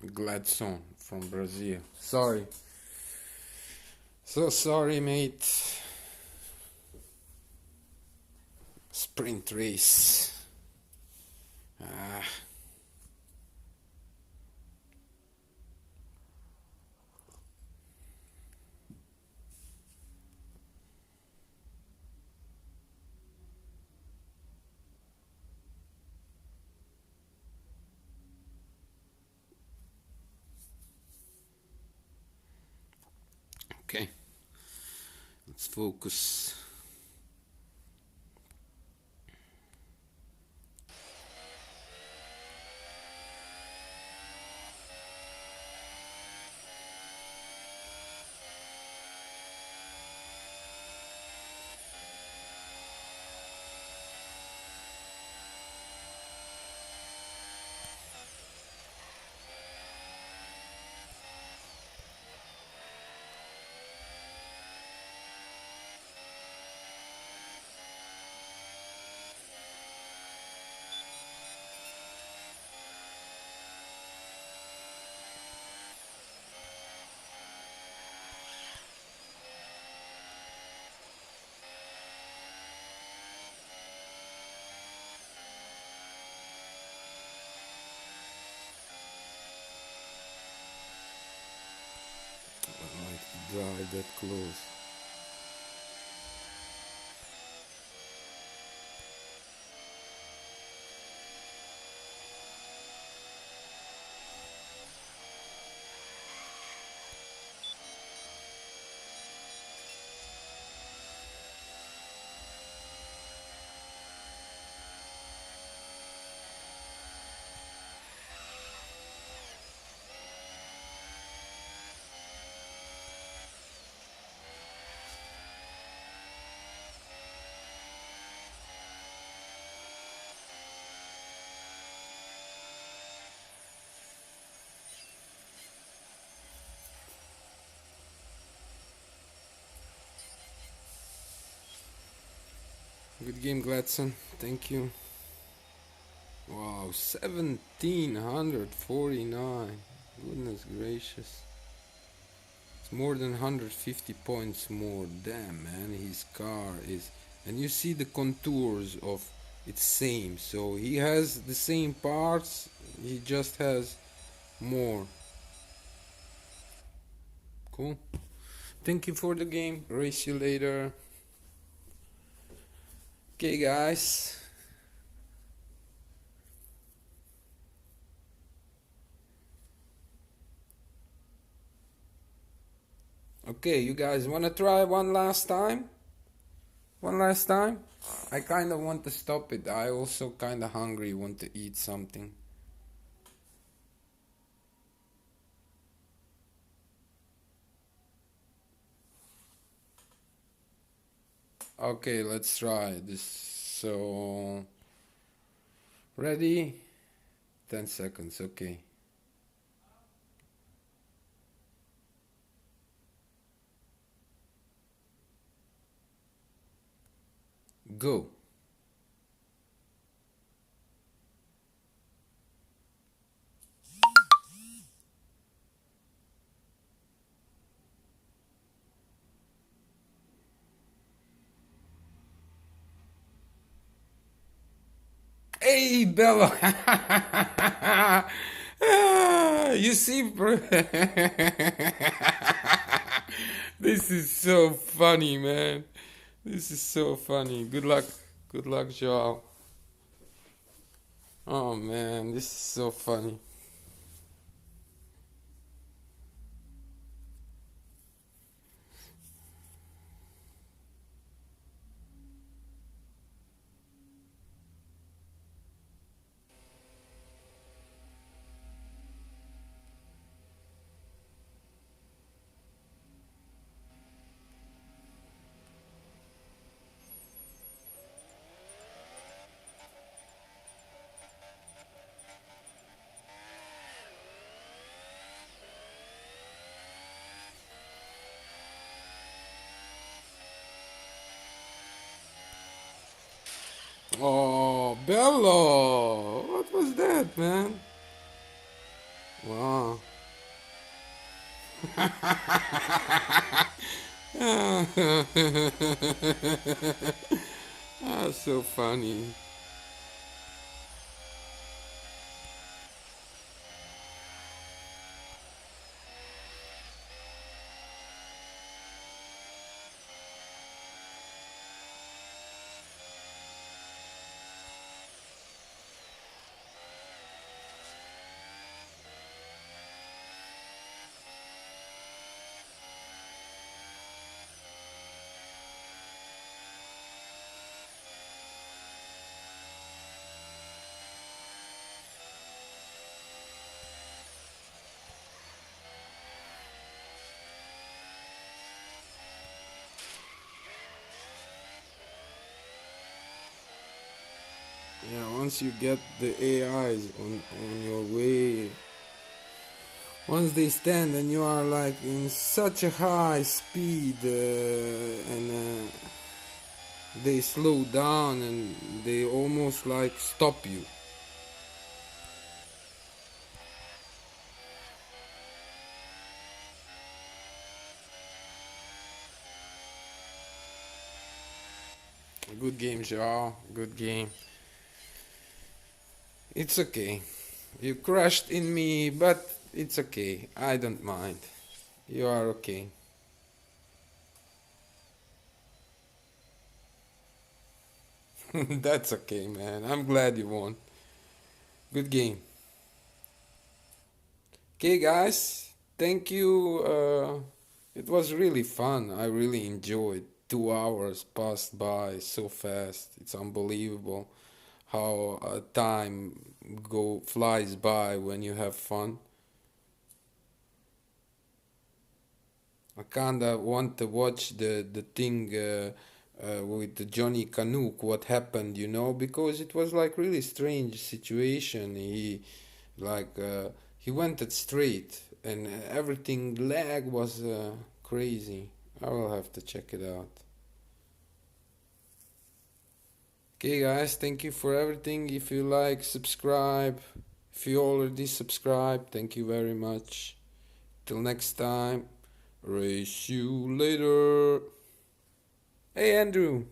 Gladson from Brazil. Sorry. So sorry, mate. Sprint race. Ah. Okay. Let's focus. I like to drive that close. Good game, Gladson. Thank you. Wow, 1749. Goodness gracious. It's more than 150 points more. Damn, man, his car is. And you see the contours of it's same. So he has the same parts, he just has more. Cool. Thank you for the game. Race you later. Okay, guys. Okay, you guys wanna try one last time? One last time? I kinda want to stop it. I also kinda hungry, want to eat something. Okay, let's try this. So, ready? 10 seconds, okay. Go. Hey, Bello. Ah, you see, bro. This is so funny, man. This is so funny. Good luck. Good luck, Joao. Oh, man, this is so funny. Oh, Bello. What was that, man? Wow. Ah, so funny. Yeah, once you get the AIs on your way, once they stand and you are like in such a high speed and they slow down and they almost like stop you. Good game, Joao. Good game. It's okay. You crushed in me, but it's okay. I don't mind. You are okay. That's okay, man. I'm glad you won. Good game. Okay, guys. Thank you. It was really fun. I really enjoyed. 2 hours passed by so fast. It's unbelievable how time go flies by when you have fun. I kinda want to watch the thing with the Johnny Canuck, what happened, because it was like really strange situation. He went it straight, and everything lag was crazy. I will have to check it out. Okay, guys, thank you for everything. If you like, subscribe. If you already subscribed, thank you very much. Till next time, race you later. Hey, Andrew.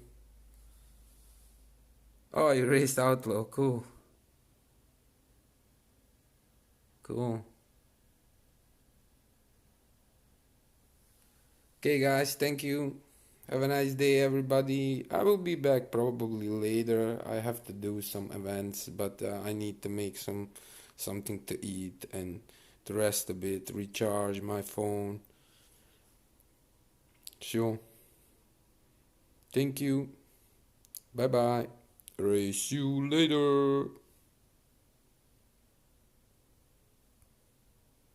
Oh, you raced Outlaw. Cool. Cool. Okay, guys, thank you. Have a nice day, everybody. I will be back probably later. I have to do some events, but I need to make something to eat and to rest a bit, recharge my phone. Sure. Thank you. Bye bye. Race you later.